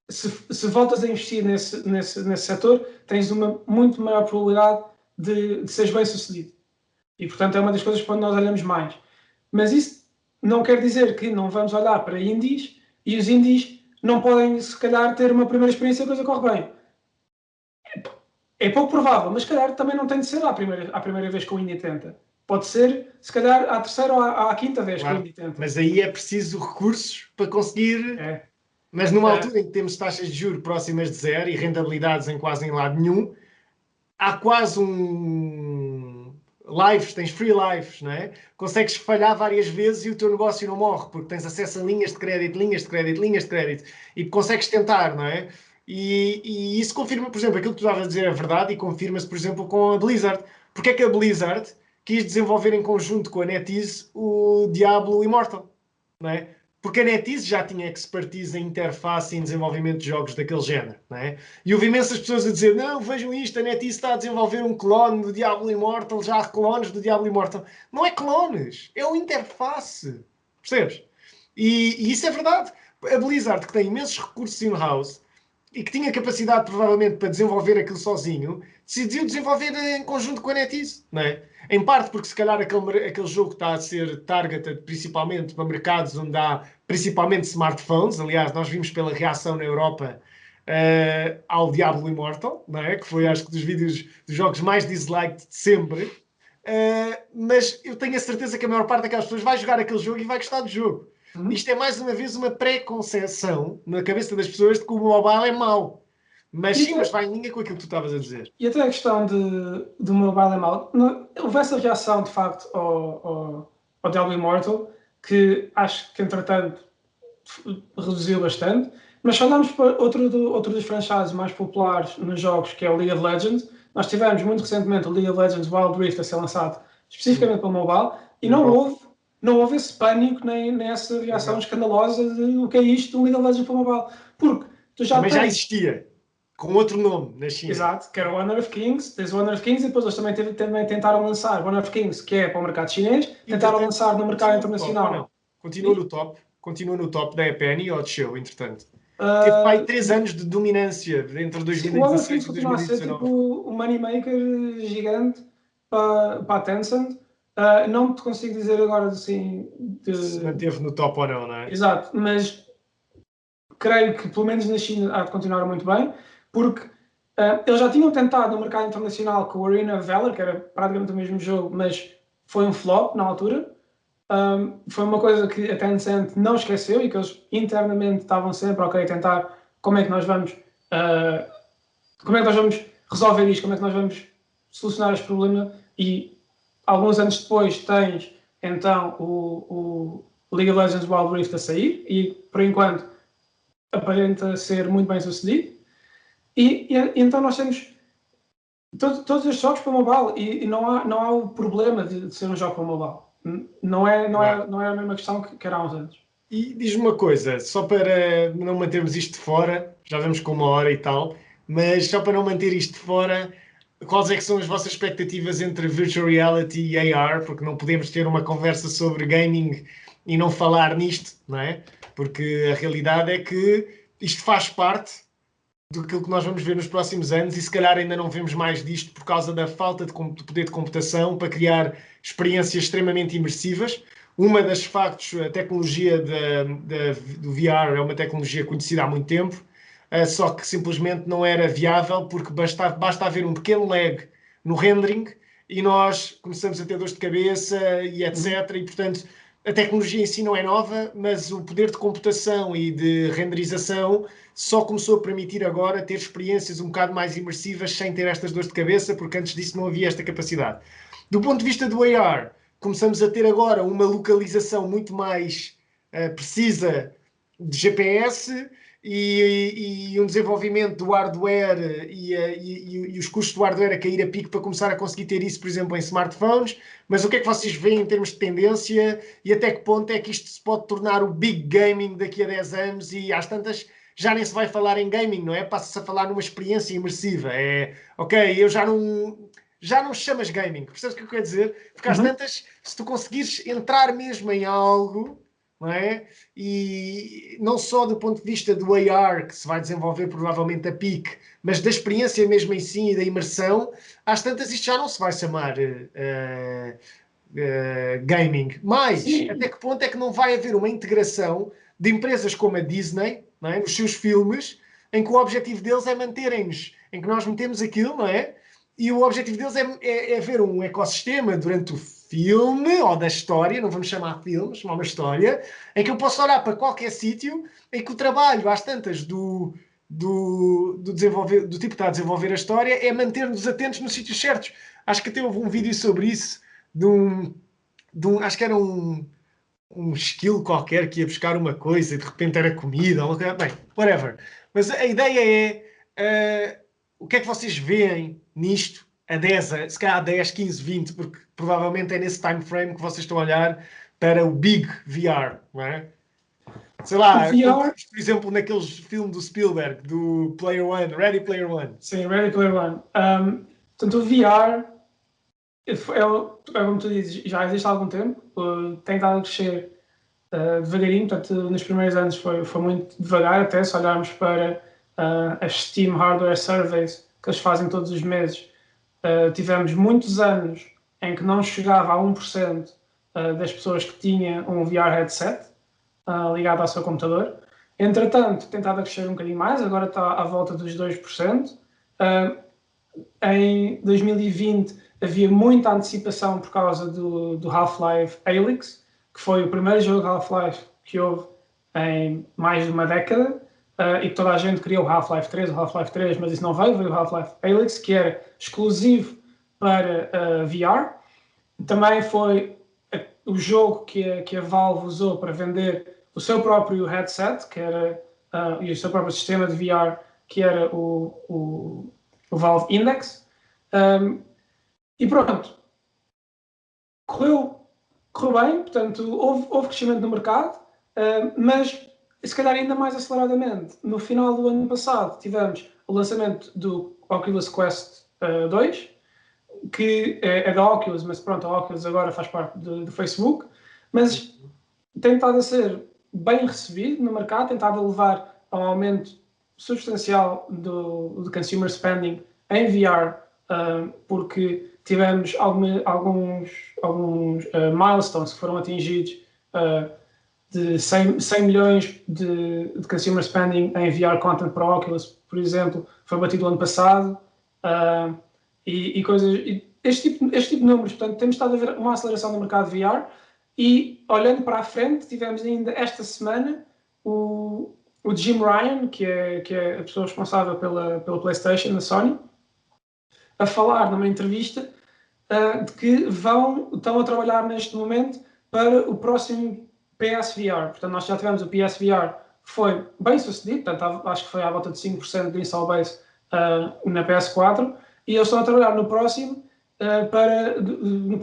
se voltas a investir nesse setor, tens uma muito maior probabilidade de seres bem sucedido. E, portanto, é uma das coisas para onde nós olhamos mais. Mas isso não quer dizer que não vamos olhar para indies e os indies não podem, se calhar, ter uma primeira experiência e a coisa corre bem. É pouco provável, mas se calhar também não tem de ser à primeira vez que o indie tenta. Pode ser, se calhar, à terceira ou à quinta vez que o indie tenta. Mas aí é preciso recursos para conseguir. É. Mas numa altura em que temos taxas de juros próximas de zero e rentabilidades em quase em lado nenhum, há quase tens free lives, não é? Consegues falhar várias vezes e o teu negócio não morre, porque tens acesso a linhas de crédito, e consegues tentar, não é? E isso confirma, por exemplo, aquilo que tu estavas a dizer é verdade e confirma-se, por exemplo, com a Blizzard. Porque é que a Blizzard quis desenvolver em conjunto com a NetEase o Diablo Immortal, não é? Porque a NetEase já tinha expertise em interface e em desenvolvimento de jogos daquele género, não é? E houve imensas pessoas a dizer, não, vejam isto, a NetEase está a desenvolver um clone do Diablo Immortal, já há clones do Diablo Immortal. Não é clones, é uma interface. Percebes? E isso é verdade. A Blizzard, que tem imensos recursos in-house e que tinha capacidade, provavelmente, para desenvolver aquilo sozinho, decidiu desenvolver em conjunto com a NetEase, não é? Em parte porque, se calhar, aquele jogo está a ser targeted principalmente para mercados onde há principalmente smartphones. Aliás, nós vimos pela reação na Europa ao Diablo Immortal, não é? Que foi, acho que, dos jogos mais disliked de sempre. Mas eu tenho a certeza que a maior parte daquelas pessoas vai jogar aquele jogo e vai gostar do jogo. Isto é mais uma vez uma pré-conceção na cabeça das pessoas de que o mobile é mau. Mas sim, mas vai em linha com aquilo que tu estavas a dizer. E até a questão do mobile é mau. Houve essa reação, de facto, ao Diablo Immortal, que acho que, entretanto, reduziu bastante. Mas se olharmos para outro dos franchises mais populares nos jogos, que é o League of Legends, nós tivemos muito recentemente o League of Legends Wild Rift a ser lançado especificamente para o mobile, e não houve esse pânico nem essa reação escandalosa de o que é isto, um League of Legends para o mobile. Porque tu já Também tens... já existia, com outro nome na China. Exato, que era o Honor of Kings. Tens o Honor of Kings e depois eles também tentaram lançar o Honor of Kings, que é para o mercado chinês, tentaram lançar no mercado internacional. Continua no top da Epenny ou desceu, entretanto? Teve para aí 3 anos de dominância entre 2016 o Honor of Kings e continua a ser 2019. tipo um moneymaker gigante para a Tencent. Não te consigo dizer agora assim se manteve no top ou não, não é? Exato, mas creio que pelo menos na China há de continuar muito bem, porque eles já tinham tentado no mercado internacional com o Arena of Valor, que era praticamente o mesmo jogo, mas foi um flop na altura. Foi uma coisa que a Tencent não esqueceu e que eles internamente estavam sempre a tentar como é que nós vamos resolver isto, como é que nós vamos solucionar este problema. E alguns anos depois tens então o League of Legends Wild Rift a sair e por enquanto aparenta ser muito bem sucedido. E então nós temos todos estes jogos para mobile e não há o problema de ser um jogo para mobile. Não é a mesma questão que era há uns anos. E diz-me uma coisa, só para não mantermos isto de fora, já vamos com 1 hora e tal, mas só para não manter isto de fora, quais é que são as vossas expectativas entre Virtual Reality e AR? Porque não podemos ter uma conversa sobre gaming e não falar nisto, não é? Porque a realidade é que isto faz parte daquilo que nós vamos ver nos próximos anos e se calhar ainda não vemos mais disto por causa da falta de poder de computação para criar experiências extremamente imersivas. Uma das factos, a tecnologia do VR é uma tecnologia conhecida há muito tempo, só que simplesmente não era viável porque basta haver um pequeno lag no rendering e nós começamos a ter dores de cabeça e etc. E, portanto, a tecnologia em si não é nova, mas o poder de computação e de renderização só começou a permitir agora ter experiências um bocado mais imersivas sem ter estas dores de cabeça, porque antes disso não havia esta capacidade. Do ponto de vista do AR, começamos a ter agora uma localização muito mais precisa de GPS e um desenvolvimento do hardware e os custos do hardware a cair a pico para começar a conseguir ter isso, por exemplo, em smartphones. Mas o que é que vocês veem em termos de tendência e até que ponto é que isto se pode tornar o big gaming daqui a 10 anos e às tantas já nem se vai falar em gaming, não é? Passa-se a falar numa experiência imersiva. É, ok, eu já não chamas gaming, percebes o que eu quero dizer? Porque às tantas, se tu conseguires entrar mesmo em algo, não é? E não só do ponto de vista do AR, que se vai desenvolver provavelmente a PIC, mas da experiência mesmo em si e da imersão, às tantas isto já não se vai chamar gaming. Mas até que ponto é que não vai haver uma integração de empresas como a Disney, não é? Nos seus filmes, em que o objetivo deles é manterem-nos, em que nós metemos aquilo, não é? E o objetivo deles é ver um ecossistema durante o filme, ou da história, não vamos chamar filme, chamar uma história, em que eu posso olhar para qualquer sítio, em que o trabalho, às tantas, do tipo que está a desenvolver a história, é manter-nos atentos nos sítios certos. Acho que até houve um vídeo sobre isso, acho que era um skill qualquer que ia buscar uma coisa e de repente era comida, ou, bem, whatever. Mas a ideia é o que é que vocês veem nisto a 10, se calhar a 10, 15, 20, porque provavelmente é nesse time frame que vocês estão a olhar para o Big VR, não é? Sei lá, VR, por exemplo, naqueles filmes do Spielberg, do Player One, Ready Player One. sim, Ready Player One. Portanto, o VR, como tu dizes, já existe há algum tempo, tem estado a crescer devagarinho, portanto, nos primeiros anos foi muito devagar, até se olharmos para as Steam Hardware Surveys que eles fazem todos os meses, tivemos muitos anos em que não chegava a 1% das pessoas que tinham um VR headset ligado ao seu computador. Entretanto, tem estado a crescer um bocadinho mais, agora está à volta dos 2%. Em 2020 havia muita antecipação por causa do Half-Life Alyx, que foi o primeiro jogo Half-Life que houve em mais de uma década, e que toda a gente queria o Half-Life 3, mas isso não veio o Half-Life Alyx, que era exclusivo para VR. Também foi o jogo que a Valve usou para vender o seu próprio headset, que era, e o seu próprio sistema de VR, que era o Valve Index. E pronto, correu bem, portanto, houve crescimento no mercado, mas se calhar ainda mais aceleradamente. No final do ano passado tivemos o lançamento do Oculus Quest 2, que é da Oculus, mas pronto, a Oculus agora faz parte do Facebook, mas tem estado a ser bem recebido no mercado, tem estado a levar a um aumento substancial do consumer spending em VR, porque tivemos alguns milestones que foram atingidos de 100 milhões de consumer spending em VR content para Oculus, por exemplo, foi batido ano passado, e coisas, este tipo de números. Portanto, temos estado a ver uma aceleração do mercado de VR e, olhando para a frente, tivemos ainda esta semana o Jim Ryan, que é a pessoa responsável pela PlayStation, na Sony, a falar numa entrevista de que estão a trabalhar neste momento para o próximo PSVR. Portanto, nós já tivemos o PSVR, foi bem sucedido, portanto, acho que foi à volta de 5% de install base na PS4, e eles estão a trabalhar no próximo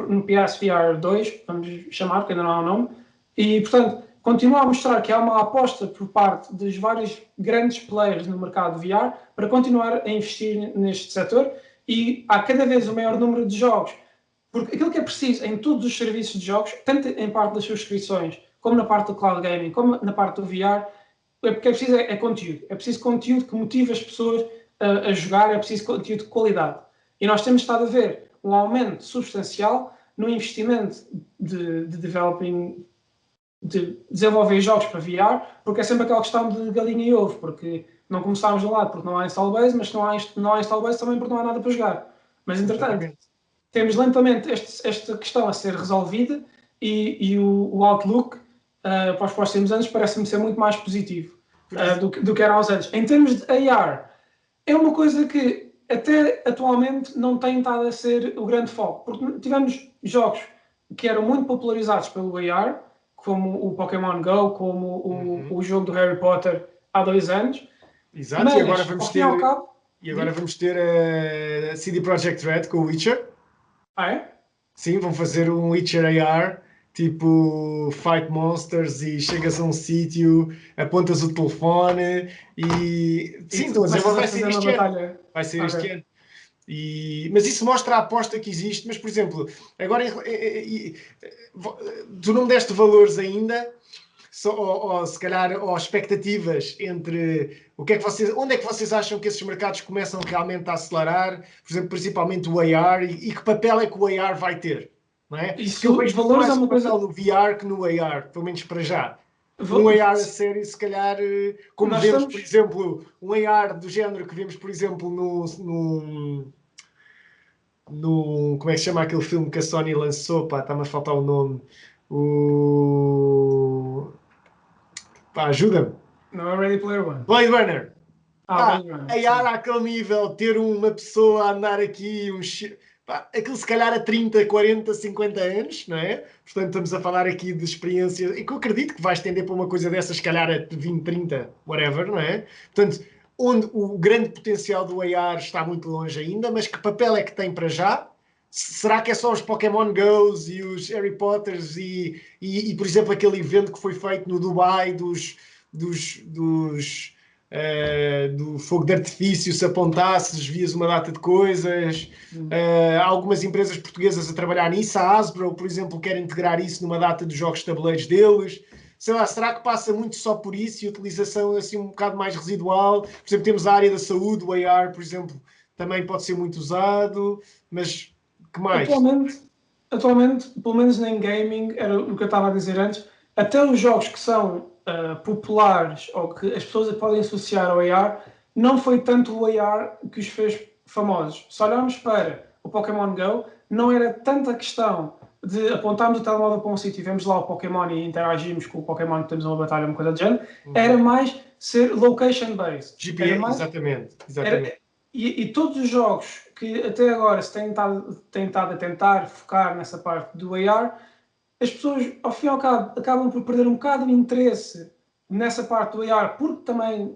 no PSVR 2, vamos chamar, porque ainda não há o nome, e, portanto, continua a mostrar que há uma aposta por parte dos vários grandes players no mercado de VR para continuar a investir neste setor, e há cada vez um maior número de jogos, porque aquilo que é preciso em todos os serviços de jogos, tanto em parte das subscrições, como na parte do cloud gaming, como na parte do VR, porque é preciso conteúdo. É preciso conteúdo que motive as pessoas a jogar, é preciso conteúdo de qualidade. E nós temos estado a ver um aumento substancial no investimento de desenvolver jogos para VR, porque é sempre aquela questão de galinha e ovo, porque não começámos de um lado porque não há install base, mas não há install base também porque não há nada para jogar. Mas, entretanto, temos lentamente esta questão a ser resolvida, e o outlook para os próximos anos parece-me ser muito mais positivo do que era há uns anos. Em termos de AR, é uma coisa que até atualmente não tem estado a ser o grande foco, porque tivemos jogos que eram muito popularizados pelo AR, como o Pokémon Go, como o jogo do Harry Potter há 2 anos. Exato, mas, e agora vamos ter a CD Projekt Red com o Witcher. Ah, é? Sim, vão fazer um Witcher AR, tipo Fight Monsters, e chegas a um sítio, apontas o telefone e... Sim, estou a dizer, vai ser este ano. Vai ser este ano. Mas isso mostra a aposta que existe. Mas, por exemplo, agora tu não deste valores ainda ou se calhar ou expectativas entre o que é que onde é que vocês acham que esses mercados começam realmente a acelerar, por exemplo, principalmente o AR, e que papel é que o AR vai ter, não é? Porque eu vejo muito mais o papel no VR que no AR, pelo menos para já. Um AR a sério, se calhar, como vemos, por exemplo, um AR do género que vemos, por exemplo, como é que se chama aquele filme que a Sony lançou? Pá, está-me a faltar o nome. Pá, ajuda-me. Não é Ready Player One. Blade Runner. Blade Runner. AR àquele nível, ter uma pessoa a andar aqui, aquilo se calhar a 30, 40, 50 anos, não é? Portanto, estamos a falar aqui de experiência, e que eu acredito que vais tender para uma coisa dessas, se calhar a 20, 30, whatever, não é? Portanto, onde o grande potencial do AR está muito longe ainda, mas que papel é que tem para já? Será que é só os Pokémon Go's e os Harry Potters e, por exemplo, aquele evento que foi feito no Dubai do fogo de artifício, se apontasses, vias uma data de coisas. Há algumas empresas portuguesas a trabalhar nisso. A Hasbro, por exemplo, quer integrar isso numa data dos jogos de tabuleiros deles. Sei lá, será que passa muito só por isso e utilização assim um bocado mais residual? Por exemplo, temos a área da saúde, o AR, por exemplo, também pode ser muito usado, mas que mais? Atualmente, pelo menos nem gaming, era o que eu estava a dizer antes, até os jogos que são populares ou que as pessoas podem associar ao AR, não foi tanto o AR que os fez famosos. Se olharmos para o Pokémon Go, não era tanta questão de apontarmos o telemóvel para um sítio e vemos lá o Pokémon e interagimos com o Pokémon que temos uma batalha, uma coisa do género, era mais ser location-based. GPS, exatamente. E todos os jogos que até agora se têm estado a tentar focar nessa parte do AR, as pessoas, ao fim e ao cabo, acabam por perder um bocado de interesse nessa parte do AR, porque também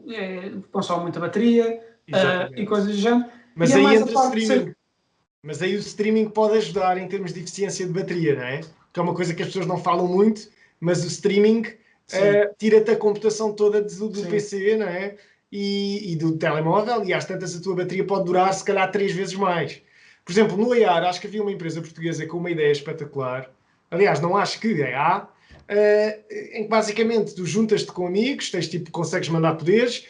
consome muita bateria e coisas do género. Mas aí entra o streaming. Mas aí o streaming pode ajudar em termos de eficiência de bateria, não é? Que é uma coisa que as pessoas não falam muito, mas o streaming tira-te a computação toda do PC, não é? E do telemóvel, e às tantas a tua bateria pode durar se calhar 3 vezes mais. Por exemplo, no AR, acho que havia uma empresa portuguesa com uma ideia espetacular. Aliás, não acho que em que basicamente tu juntas-te com amigos, consegues mandar poderes,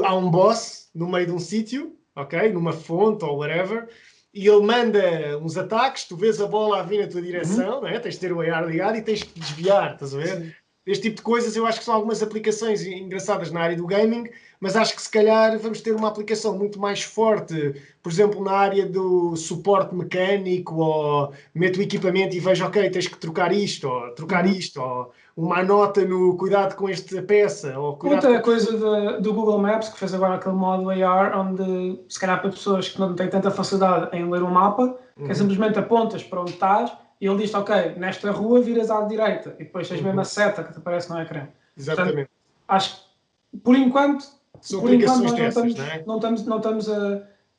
há um boss no meio de um sítio, ok? Numa fonte ou whatever, e ele manda uns ataques, tu vês a bola a vir na tua direção, não é? Tens de ter o AR ligado e tens de desviar, estás a ver? Sim. Este tipo de coisas eu acho que são algumas aplicações engraçadas na área do gaming, mas acho que se calhar vamos ter uma aplicação muito mais forte, por exemplo, na área do suporte mecânico, ou meto o equipamento e vejo, ok, tens que trocar isto, ou uma nota no cuidado com esta peça. Outra coisa do Google Maps, que fez agora aquele modo AR, onde se calhar para pessoas que não têm tanta facilidade em ler um mapa, que é simplesmente apontas para onde estás, e ele diz, ok, nesta rua viras à direita, e depois tens mesmo a seta que te aparece no ecrã. Exatamente. Portanto, acho que, por enquanto, nós não estamos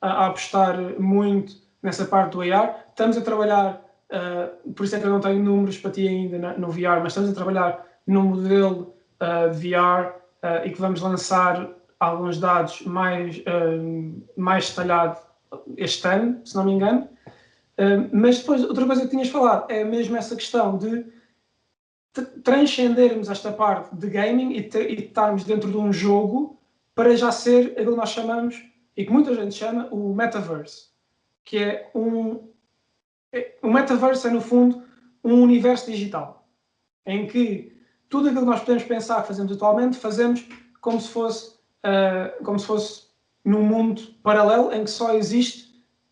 a apostar muito nessa parte do AR. Estamos a trabalhar, por isso é que eu não tenho números para ti ainda no VR, mas estamos a trabalhar num modelo de VR e que vamos lançar alguns dados mais detalhado este ano, se não me engano. Mas depois, outra coisa que tinhas falado é mesmo essa questão de transcendermos esta parte de gaming e estarmos dentro de um jogo para já ser aquilo que nós chamamos, e que muita gente chama, o metaverse, que é o metaverse é, no fundo, um universo digital, em que tudo aquilo que nós podemos pensar que fazemos atualmente, fazemos como se fosse num mundo paralelo em que só existe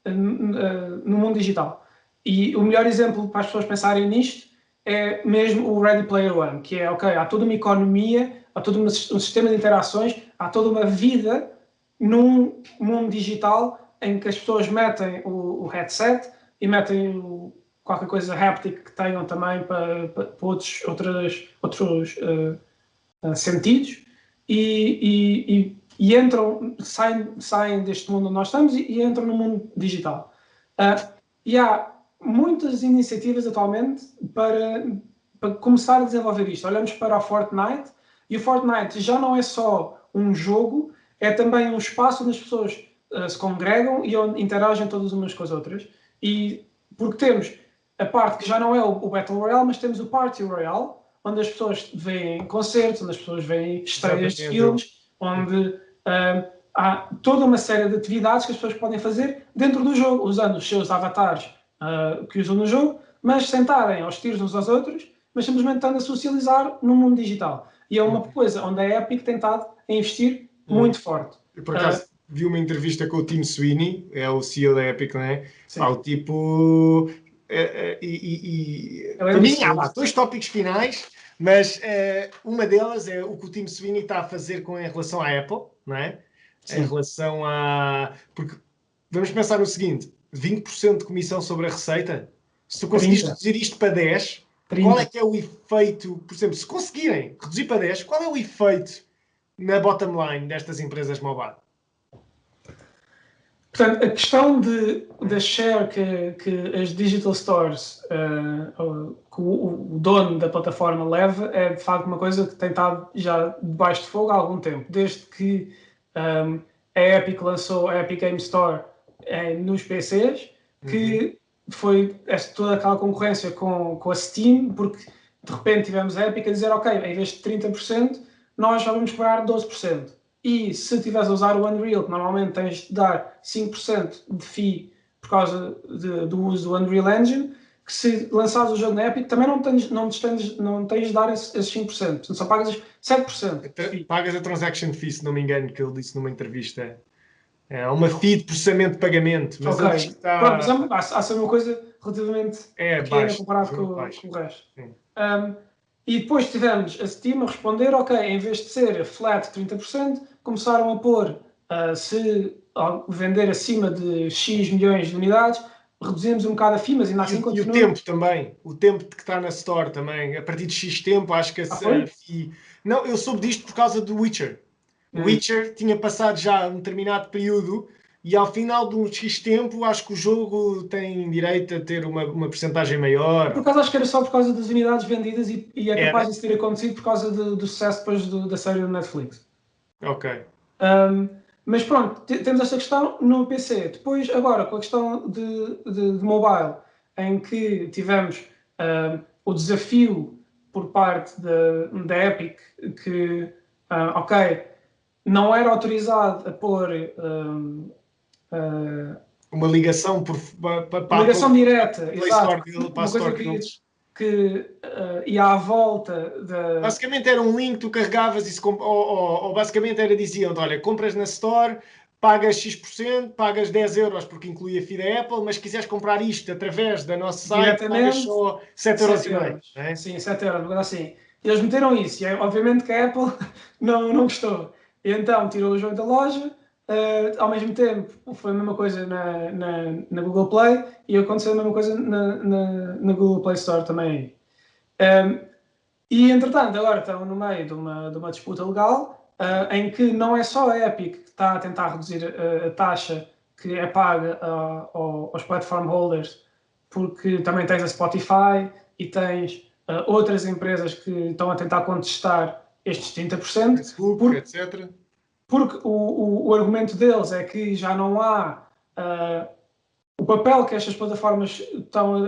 no mundo digital. E o melhor exemplo para as pessoas pensarem nisto é mesmo o Ready Player One, que é, ok, há toda uma economia, há todo um sistema de interações, há toda uma vida num mundo digital em que as pessoas metem o headset e metem qualquer coisa haptic que tenham também para outros sentidos e entram, saem deste mundo onde nós estamos e entram no mundo digital. E há muitas iniciativas atualmente para começar a desenvolver isto. Olhamos para a Fortnite, e o Fortnite já não é só um jogo, é também um espaço onde as pessoas se congregam e onde interagem todas umas com as outras. E porque temos a parte que já não é o Battle Royale, mas temos o Party Royale, onde as pessoas veem concertos, onde as pessoas veem estreias de filmes, onde há toda uma série de atividades que as pessoas podem fazer dentro do jogo, usando os seus avatares que usam no jogo, mas sentarem aos tiros uns aos outros, mas simplesmente estando a socializar no mundo digital. E é uma coisa onde a Epic tem estado a investir muito forte. Eu, por acaso, vi uma entrevista com o Tim Sweeney, é o CEO da Epic, não é? O tipo... para mim, há 2 tópicos finais, mas uma delas é o que o Tim Sweeney está a fazer em relação à Apple, não é? Sim. Em relação a... Porque vamos pensar no seguinte, 20% de comissão sobre a receita, se tu conseguires reduzir isto para 10, 30. Qual é que é o efeito, por exemplo, se conseguirem reduzir para 10, qual é o efeito na bottom line destas empresas mobile? Portanto, a questão da share que as digital stores, que o dono da plataforma leva, é de facto uma coisa que tem estado já debaixo de fogo há algum tempo. Desde que a Epic lançou a Epic Game Store nos PCs, que foi toda aquela concorrência com a Steam, porque de repente tivemos a Epic a dizer, ok, em vez de 30%, nós já vamos cobrar 12%. E se estiveres a usar o Unreal, que normalmente tens de dar 5% de fee por causa do uso do Unreal Engine, que se lançares o jogo na Epic, também não tens de dar esses 5%. Portanto, só pagas 7%. Pagas a transaction fee, se não me engano, que ele disse numa entrevista. É uma fee de processamento de pagamento. Mas ok. Está... Pronto, mas há ser uma coisa relativamente pequena comparado com o resto. E depois tivemos a Steam a responder, ok, em vez de ser flat 30%, começaram a pôr, se vender acima de X milhões de unidades, reduzimos um bocado a FII, mas ainda assim continua... E o tempo também, o tempo de que está na Store também, a partir de X tempo, acho que a FII... Não, eu soube disto por causa do Witcher. O Witcher tinha passado já um determinado período e ao final de um X tempo, acho que o jogo tem direito a ter uma percentagem maior. Por acaso acho que era só por causa das unidades vendidas e é capaz disso ter acontecido por causa do sucesso depois da série do Netflix. Ok. Mas pronto, temos esta questão no PC. Depois, agora, com a questão de mobile, em que tivemos o desafio por parte da Epic que, ok, não era autorizado a pôr uma ligação uma ligação direta, Play exato, Store, uma coisa que ia à volta da... Basicamente era um link, tu carregavas e ou basicamente diziam, olha, compras na Store, pagas X%, pagas 10 euros porque inclui a FII da Apple, mas se quiseres comprar isto através da nossa site, pagas só 7 euros. É? Sim, 7 euros, mas assim. Eles meteram isso e obviamente que a Apple não gostou. E então tirou o jogo da loja, ao mesmo tempo foi a mesma coisa na Google Play e aconteceu a mesma coisa na Google Play Store também. E entretanto agora estão no meio de uma disputa legal em que não é só a Epic que está a tentar reduzir a taxa que é paga aos platform holders, porque também tens a Spotify e tens outras empresas que estão a tentar contestar estes 30%. Facebook, etc. Porque o argumento deles é que já não há o papel que estas plataformas estão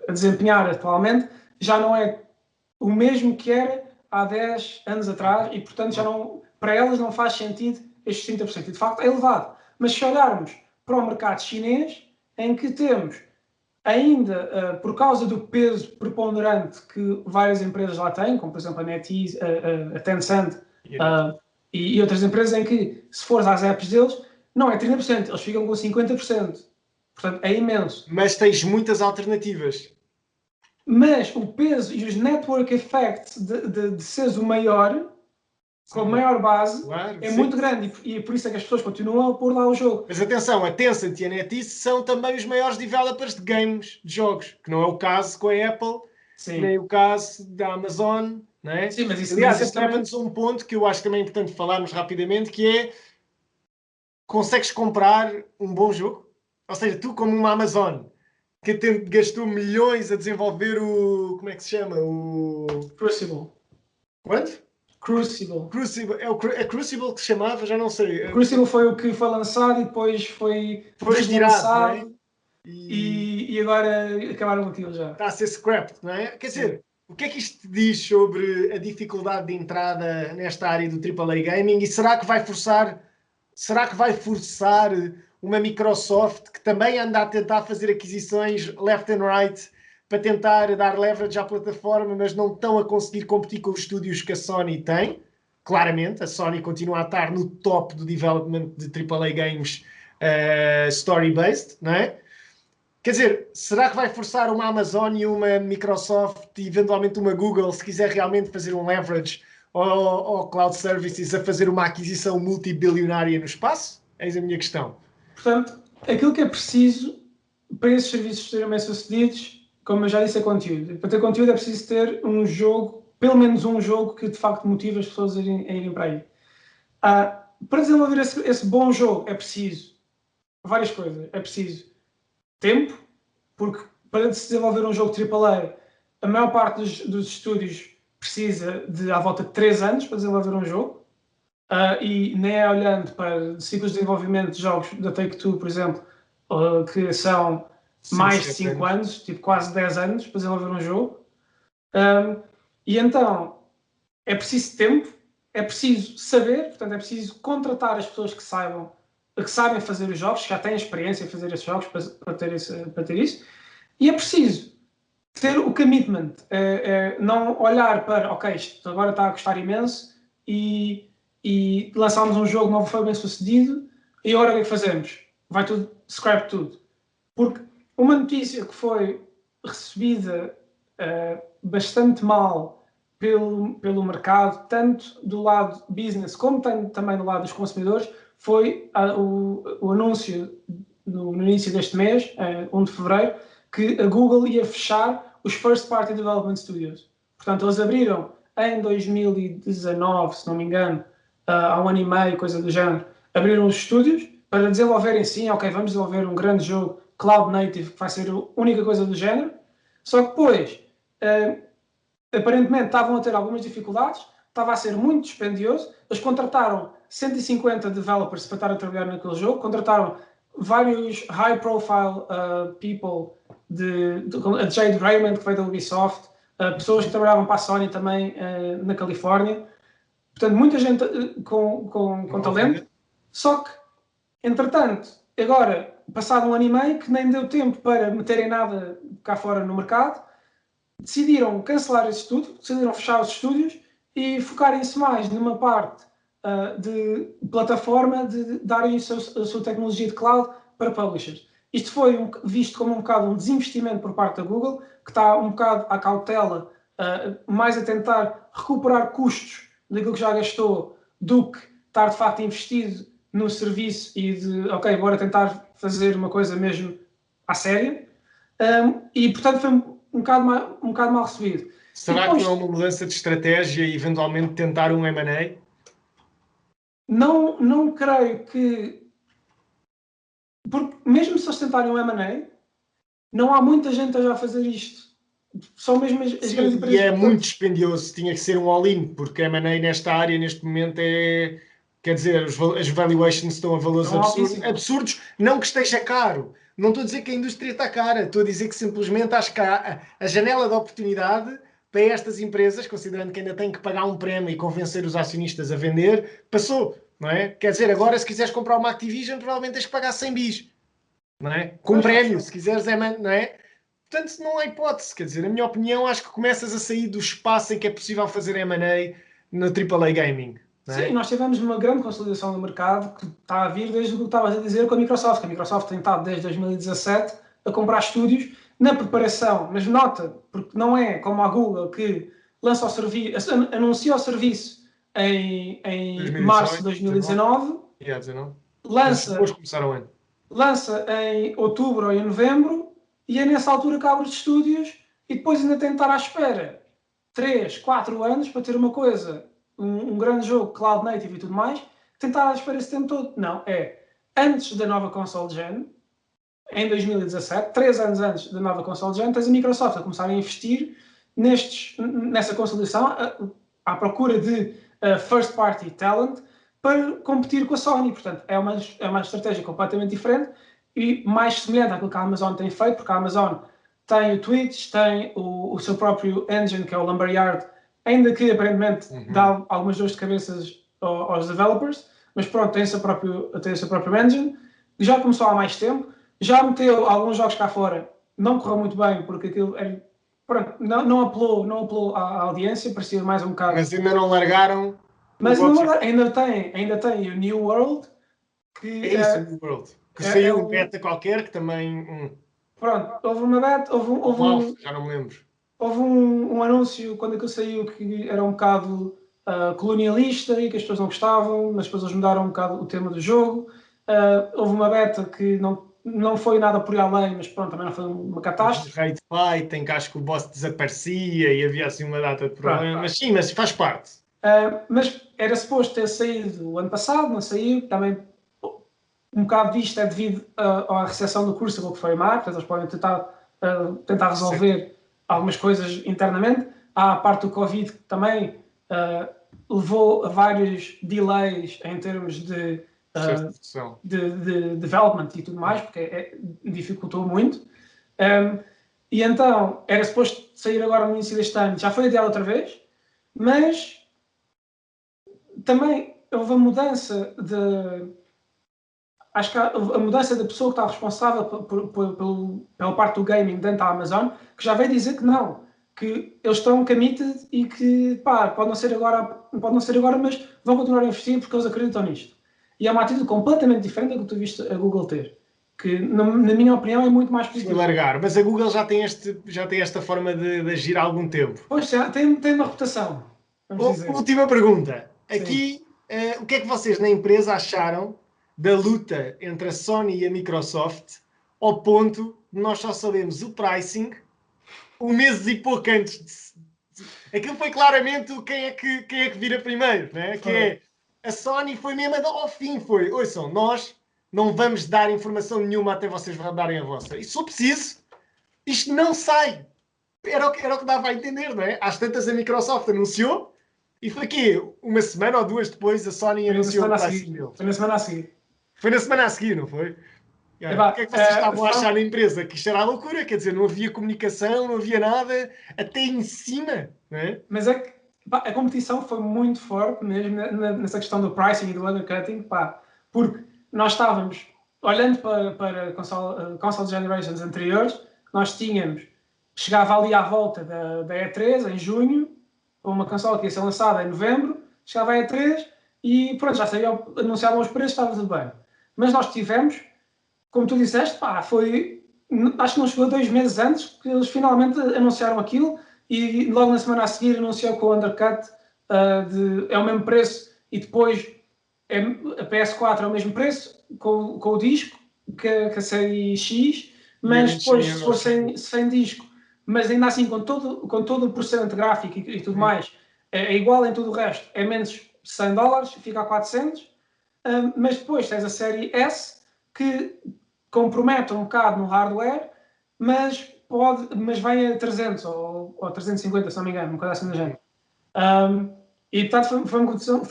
a desempenhar atualmente, já não é o mesmo que era há 10 anos atrás e, portanto, já não, para elas não faz sentido estes 30%. E, de facto, é elevado. Mas se olharmos para o mercado chinês, em que temos ainda, por causa do peso preponderante que várias empresas lá têm, como, por exemplo, a NetEase, a Tencent, e outras empresas em que, se fores às apps deles, não é 30%, eles ficam com 50%. Portanto, é imenso. Mas tens muitas alternativas. Mas o peso e os network effects de seres o maior, com a maior base, muito grande. E por isso é que as pessoas continuam a pôr lá o jogo. Mas atenção, a Tencent e a NetEase são também os maiores developers de games, de jogos, que não é o caso com a Apple, nem o caso da Amazon. Não é? Sim, mas isso, aliás, isso leva-nos a um ponto que eu acho também importante falarmos rapidamente, que é: consegues comprar um bom jogo? Ou seja, tu como uma Amazon que gastou milhões a desenvolver o... como é que se chama? O... Crucible. Quanto? Crucible. É Crucible que se chamava? Já não sei. O Crucible foi o que foi lançado e depois foi deslançado, e agora acabaram aquilo já. Está a ser scrapped, não é? Quer dizer, O que é que isto te diz sobre a dificuldade de entrada nesta área do AAA Gaming e será que vai forçar uma Microsoft que também anda a tentar fazer aquisições left and right para tentar dar leverage à plataforma, mas não estão a conseguir competir com os estúdios que a Sony tem? Claramente, a Sony continua a estar no top do development de AAA games story-based, não é? Quer dizer, será que vai forçar uma Amazon e uma Microsoft e eventualmente uma Google, se quiser realmente fazer um leverage ao cloud services, a fazer uma aquisição multibilionária no espaço? Eis a minha questão. Portanto, aquilo que é preciso para esses serviços serem bem-sucedidos, como eu já disse, é conteúdo. Para ter conteúdo é preciso ter um jogo, pelo menos um jogo que de facto motive as pessoas a irem para aí. Para desenvolver esse bom jogo é preciso várias coisas. É preciso tempo, porque para se desenvolver um jogo AAA, a maior parte dos estúdios precisa de à volta de 3 anos para desenvolver um jogo. E nem é olhando para ciclos de desenvolvimento de jogos da Take-Two, por exemplo, que são mais de 5 anos, tipo quase 10 anos para desenvolver um jogo. E então é preciso tempo, é preciso saber, portanto é preciso contratar as pessoas que sabem fazer os jogos, que já têm experiência em fazer esses jogos para ter isso. E é preciso ter o commitment, não olhar para, ok, isto agora está a custar imenso e lançámos um jogo que não foi bem sucedido e agora o que é que fazemos? Vai tudo, scrap tudo. Porque uma notícia que foi recebida bastante mal pelo mercado, tanto do lado business como também do lado dos consumidores, foi o anúncio no início deste mês, 1 de fevereiro, que a Google ia fechar os First Party Development Studios. Portanto, eles abriram em 2019, se não me engano, há 1 ano e meio, coisa do género, abriram os estúdios para desenvolverem sim, ok, vamos desenvolver um grande jogo Cloud Native, que vai ser a única coisa do género. Só que depois, aparentemente, estavam a ter algumas dificuldades, estava a ser muito dispendioso, eles contrataram 150 developers para estar a trabalhar naquele jogo, contrataram vários high-profile people, a Jade Raymond, que veio da Ubisoft, pessoas que trabalhavam para a Sony também na Califórnia. Portanto, muita gente com talento, só que, entretanto, agora, passado 1 ano e meio, que nem deu tempo para meterem nada cá fora no mercado, decidiram cancelar esse estudo, decidiram fechar os estúdios e focarem-se mais numa parte de plataforma, de darem a sua tecnologia de cloud para publishers. Isto foi visto como um bocado um desinvestimento por parte da Google, que está um bocado à cautela, mais a tentar recuperar custos daquilo que já gastou, do que estar de facto investido no serviço e de, ok, bora tentar fazer uma coisa mesmo à séria. E, portanto, foi um bocado mal recebido. Será que não é uma mudança de estratégia e eventualmente tentar um M&A? Não creio que... Porque mesmo se eles tentarem um M&A, não há muita gente a já fazer isto. São mesmo as grandes empresas. E é muito dispendioso, tinha que ser um all-in, porque M&A nesta área, neste momento, é... Quer dizer, as valuations estão a valores absurdos. Não que esteja caro. Não estou a dizer que a indústria está cara. Estou a dizer que simplesmente acho que a janela de oportunidade para estas empresas, considerando que ainda têm que pagar um prémio e convencer os acionistas a vender, passou, não é? Quer dizer, agora se quiseres comprar uma Activision, provavelmente tens que pagar 100 bis, não é? Com prémio, se quiseres, não é? Portanto, não há hipótese. Quer dizer, na minha opinião, acho que começas a sair do espaço em que é possível fazer M&A no AAA Gaming. Sim, nós tivemos uma grande consolidação no mercado que está a vir desde o que estavas a dizer com a Microsoft. A Microsoft tem estado desde 2017 a comprar estúdios na preparação, mas nota, porque não é como a Google que lança o serviço, anuncia o serviço em março de 2019, lança em outubro ou em novembro e é nessa altura que abre os estúdios e depois ainda tem de estar à espera 3, 4 anos para ter uma coisa, um grande jogo, Cloud Native e tudo mais, tentar esperar esse tempo todo. Não, é antes da nova console gen, em 2017, 3 anos antes da nova console gen, tens a Microsoft a começar a investir nessa consolidação, à procura de first party talent para competir com a Sony. Portanto, é uma estratégia completamente diferente e mais semelhante àquilo que a Amazon tem feito, porque a Amazon tem o Twitch, tem o seu próprio engine, que é o Lumberyard, ainda que aparentemente dá algumas dores de cabeças aos developers, mas pronto, tem o seu próprio engine, já começou há mais tempo, já meteu alguns jogos cá fora, não correu muito bem, porque aquilo pronto, não apelou à audiência, parecia mais um bocado. Mas ainda não largaram. Mas ainda tem o New World, que é isso, o New World. Que saiu um beta qualquer, que também. Pronto, houve uma beta, já não me lembro. Houve um anúncio quando aquilo saiu que era um bocado colonialista e que as pessoas não gostavam, mas depois eles mudaram um bocado o tema do jogo. Houve uma beta que não foi nada por aí além, mas pronto, também não foi uma catástrofe. Raid fight, em que acho que o boss desaparecia e havia assim uma data de problemas. Mas sim, mas faz parte. Mas era suposto ter saído o ano passado, não saiu. Também um bocado disto é devido à recepção do Crucible, que foi má, portanto eles podem tentar resolver algumas coisas internamente. Há a parte do Covid que também levou a vários delays em termos de development e tudo mais, porque dificultou muito. E então, era suposto sair agora no início deste ano, já foi adiado outra vez, mas também houve a mudança acho que a mudança da pessoa que está responsável pela parte do gaming dentro da Amazon, que já veio dizer que não, que eles estão committed e que pode não ser agora, mas vão continuar a investir porque eles acreditam nisto. E é uma atitude completamente diferente da que tu viste a Google ter, que na minha opinião é muito mais positivo. Largar, mas a Google já tem esta forma de agir há algum tempo. Pois, tem uma reputação. Última pergunta. Aqui, o que é que vocês na empresa acharam da luta entre a Sony e a Microsoft, ao ponto de nós só sabemos o pricing um mês e pouco antes aquilo foi claramente quem é que vira primeiro, né? Que é a Sony foi mesmo ao fim, foi, ouçam, nós não vamos dar informação nenhuma até vocês darem a vossa. E se for preciso, isto não sai. Era o que dava a entender, não é? Às tantas a Microsoft anunciou e foi aqui, uma semana ou duas depois a Sony anunciou o pricing dele. Foi na semana a seguir. Foi na semana a seguir, não foi? O que é que vocês estavam a achar na empresa? Que isto era a loucura, quer dizer, não havia comunicação, não havia nada, até em cima, não é? Mas é que a competição foi muito forte mesmo nessa questão do pricing e do undercutting, porque nós estávamos, olhando para console generations anteriores, nós chegava ali à volta da E3, em junho, uma console que ia ser lançada em novembro, chegava a E3 e pronto, já anunciavam os preços, estava tudo bem. Mas nós tivemos, como tu disseste, acho que não chegou 2 meses antes que eles finalmente anunciaram aquilo e logo na semana a seguir anunciou que o undercut é o mesmo preço e depois a PS4 é o mesmo preço com o disco que a série X, mas depois se for sem disco, mas ainda assim com todo o processamento gráfico e tudo mais, é igual em tudo o resto, é menos $100, fica a 400, mas depois tens a série S que compromete um bocado no hardware, mas vai a 300 ou 350, se não me engano, uma coisa assim do género. E portanto foi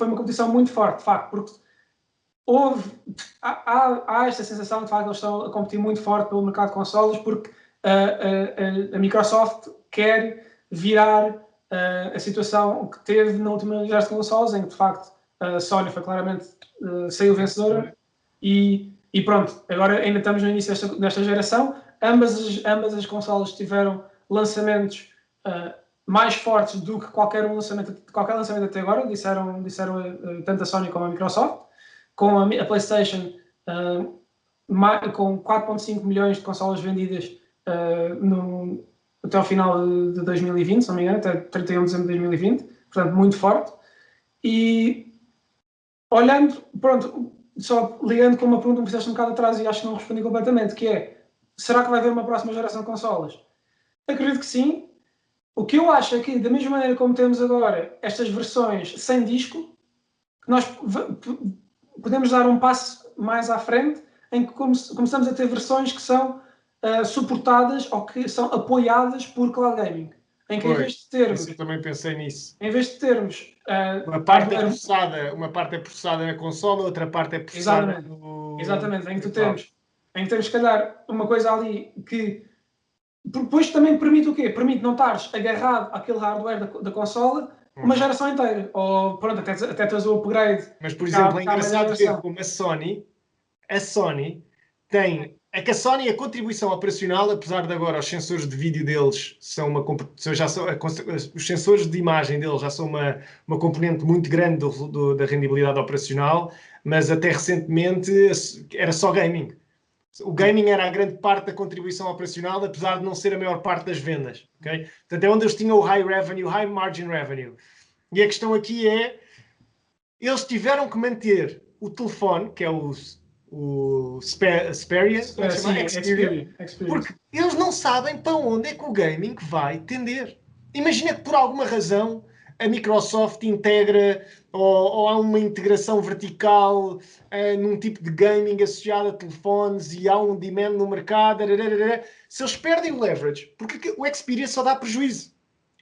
uma competição muito forte, de facto, porque há esta sensação de facto que eles estão a competir muito forte pelo mercado de consoles, porque a Microsoft quer virar a situação que teve na última geração de consoles, em que de facto a Sony foi claramente saiu vencedora e pronto, agora ainda estamos no início desta geração. Ambas as consoles tiveram lançamentos mais fortes do que qualquer lançamento até agora, disseram tanto a Sony como a Microsoft, com a PlayStation com 4.5 milhões de consolas vendidas até ao final de 2020, se não me engano, até 31 de dezembro de 2020, portanto muito forte. E olhando, pronto, só ligando com uma pergunta que me fizeste um bocado atrás e acho que não respondi completamente, que é, será que vai haver uma próxima geração de consolas? Acredito que sim. O que eu acho é que, da mesma maneira como temos agora estas versões sem disco, nós podemos dar um passo mais à frente em que começamos a ter versões que são suportadas ou que são apoiadas por cloud gaming. Em que em vez de termos... Eu também pensei nisso. Em vez de termos... uma parte é processada na consola, outra parte é processada Exatamente. Em que temos, se calhar, uma coisa ali que Depois também permite o quê? Permite não estares agarrado àquele hardware da consola uma geração inteira. Ou pronto, até tens o upgrade. Mas, por exemplo, é engraçado ver como a Sony tem. É que a Sony, a contribuição operacional, apesar de agora os sensores de vídeo deles são já são, os sensores de imagem deles já são uma componente muito grande da rendibilidade operacional, mas até recentemente era só gaming. O gaming era a grande parte da contribuição operacional, apesar de não ser a maior parte das vendas. Okay? Portanto, é onde eles tinham o high revenue, high margin revenue. E a questão aqui é, eles tiveram que manter o telefone, que é o Xperia, Xperia, porque eles não sabem para onde é que o gaming vai tender. Imagina que por alguma razão a Microsoft integra ou há uma integração vertical num tipo de gaming associado a telefones e há um demand no mercado. Se eles perdem o leverage, porque o Xperia só dá prejuízo.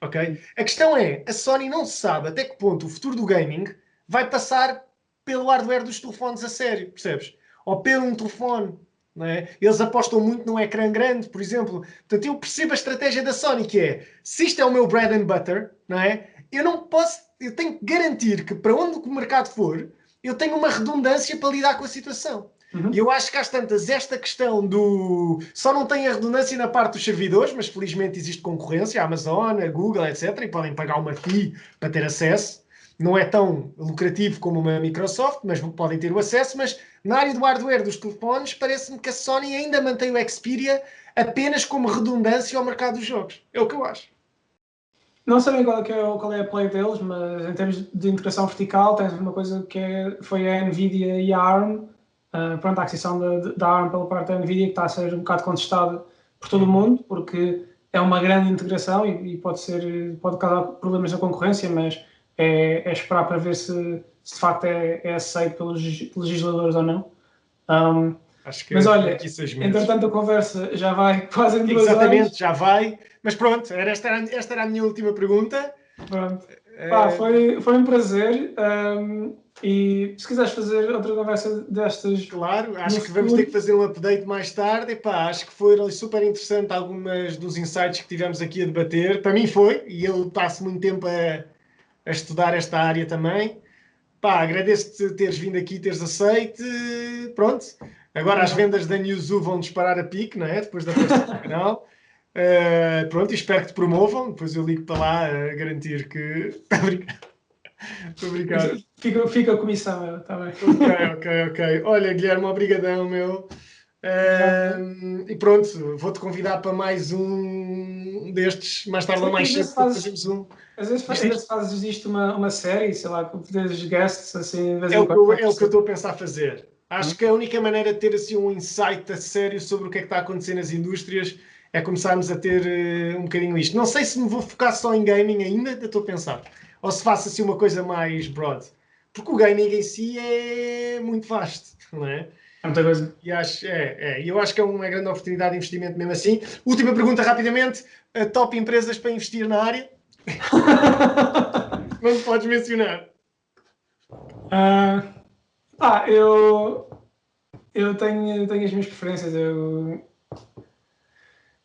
Okay? A questão é, a Sony não sabe até que ponto o futuro do gaming vai passar pelo hardware dos telefones a sério, percebes? Ou pelo um telefone. Não é? Eles apostam muito num ecrã grande, por exemplo. Portanto, eu percebo a estratégia da Sony, que é, se isto é o meu bread and butter, não é? Eu tenho que garantir que para onde o mercado for, eu tenho uma redundância para lidar com a situação. E eu acho que às tantas, esta questão do... Só não tem a redundância na parte dos servidores, mas felizmente existe concorrência, a Amazon, a Google, etc. E podem pagar uma fee para ter acesso. Não é tão lucrativo como uma Microsoft, mas podem ter o acesso. Mas na área do hardware dos telefones, parece-me que a Sony ainda mantém o Xperia apenas como redundância ao mercado dos jogos. É o que eu acho. Não sei bem qual é a play deles, mas em termos de integração vertical, tens uma coisa que foi a NVIDIA e a ARM. Pronto, a aquisição da ARM pela parte da NVIDIA, que está a ser um bocado contestada por todo o mundo, porque é uma grande integração e pode causar problemas na concorrência, mas é esperar para ver se de facto é aceito pelos legisladores ou não. Acho que mas olha, 26 meses. Entretanto a conversa já vai quase em 2 horas. Exatamente, já vai. Mas pronto, esta era a minha última pergunta. Pronto. Foi um prazer. E se quiseres fazer outra conversa destas... Claro, acho que vamos ter que fazer um update mais tarde. Epá, acho que foi super interessante algumas dos insights que tivemos aqui a debater. Para mim foi, e eu passo muito tempo a estudar esta área também. Pá, agradeço-te teres vindo aqui, teres aceito. Pronto, agora as vendas da Newzoo vão disparar a pique, não é? Depois da festa do canal. Pronto, e espero que te promovam. Depois eu ligo para lá a garantir que... Obrigado. Fica a comissão, está bem. Ok. Olha, Guilherme, obrigadão, meu. E pronto, vou-te convidar para mais um destes, mais tarde ou mais cedo, para fazermos um. Às vezes fazes isto uma série, sei lá, com poderes guests, assim, é o que eu estou a pensar fazer. Acho que a única maneira de ter assim um insight a sério sobre o que é que está a acontecer nas indústrias é começarmos a ter um bocadinho isto. Não sei se me vou focar só em gaming ainda estou a pensar. Ou se faço assim uma coisa mais broad. Porque o gaming em si é muito vasto, não é? É muita coisa. E eu acho que é uma grande oportunidade de investimento mesmo assim. Última pergunta, rapidamente. Top empresas para investir na área? Não podes mencionar. Eu tenho as minhas preferências. Eu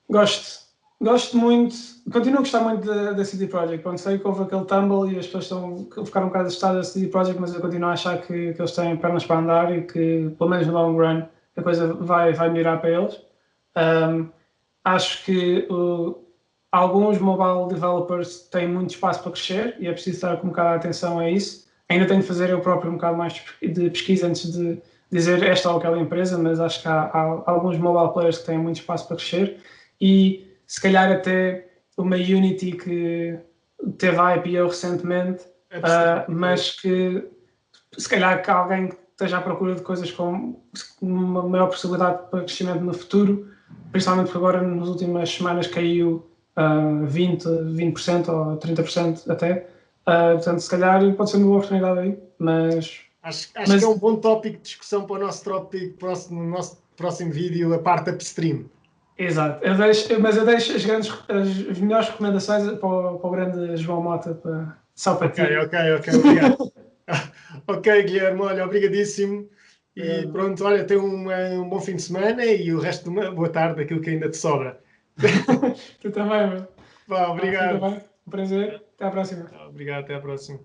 gosto muito, continuo a gostar muito da CD Projekt. Pronto, sei que houve aquele tumble e as pessoas ficaram um bocado assustadas da CD Projekt, mas eu continuo a achar que eles têm pernas para andar e que, pelo menos no long run, a coisa vai melhorar para eles. Acho que alguns mobile developers têm muito espaço para crescer e é preciso estar com um bocado de atenção a isso. Ainda tenho de fazer eu próprio um bocado mais de pesquisa antes de dizer esta ou aquela empresa, mas acho que há alguns mobile players que têm muito espaço para crescer. E se calhar até uma Unity que teve a IPO recentemente, mas que se calhar que alguém que esteja à procura de coisas com uma maior possibilidade para crescimento no futuro, principalmente porque agora nas últimas semanas caiu 20% ou 30% até. Portanto, se calhar pode ser uma boa oportunidade aí, mas... Acho que é um bom tópico de discussão para o nosso nosso próximo vídeo, a parte upstream. Exato, eu deixo as melhores recomendações para o grande João Mota, só para ti. Ok, obrigado. Ok, Guilherme, olha, obrigadíssimo. E pronto, olha, tenha um bom fim de semana e o resto de uma boa tarde, aquilo que ainda te sobra. Tu também, mano. Vá, obrigado. Fica bem. Um prazer. Até à próxima. Obrigado, até à próxima.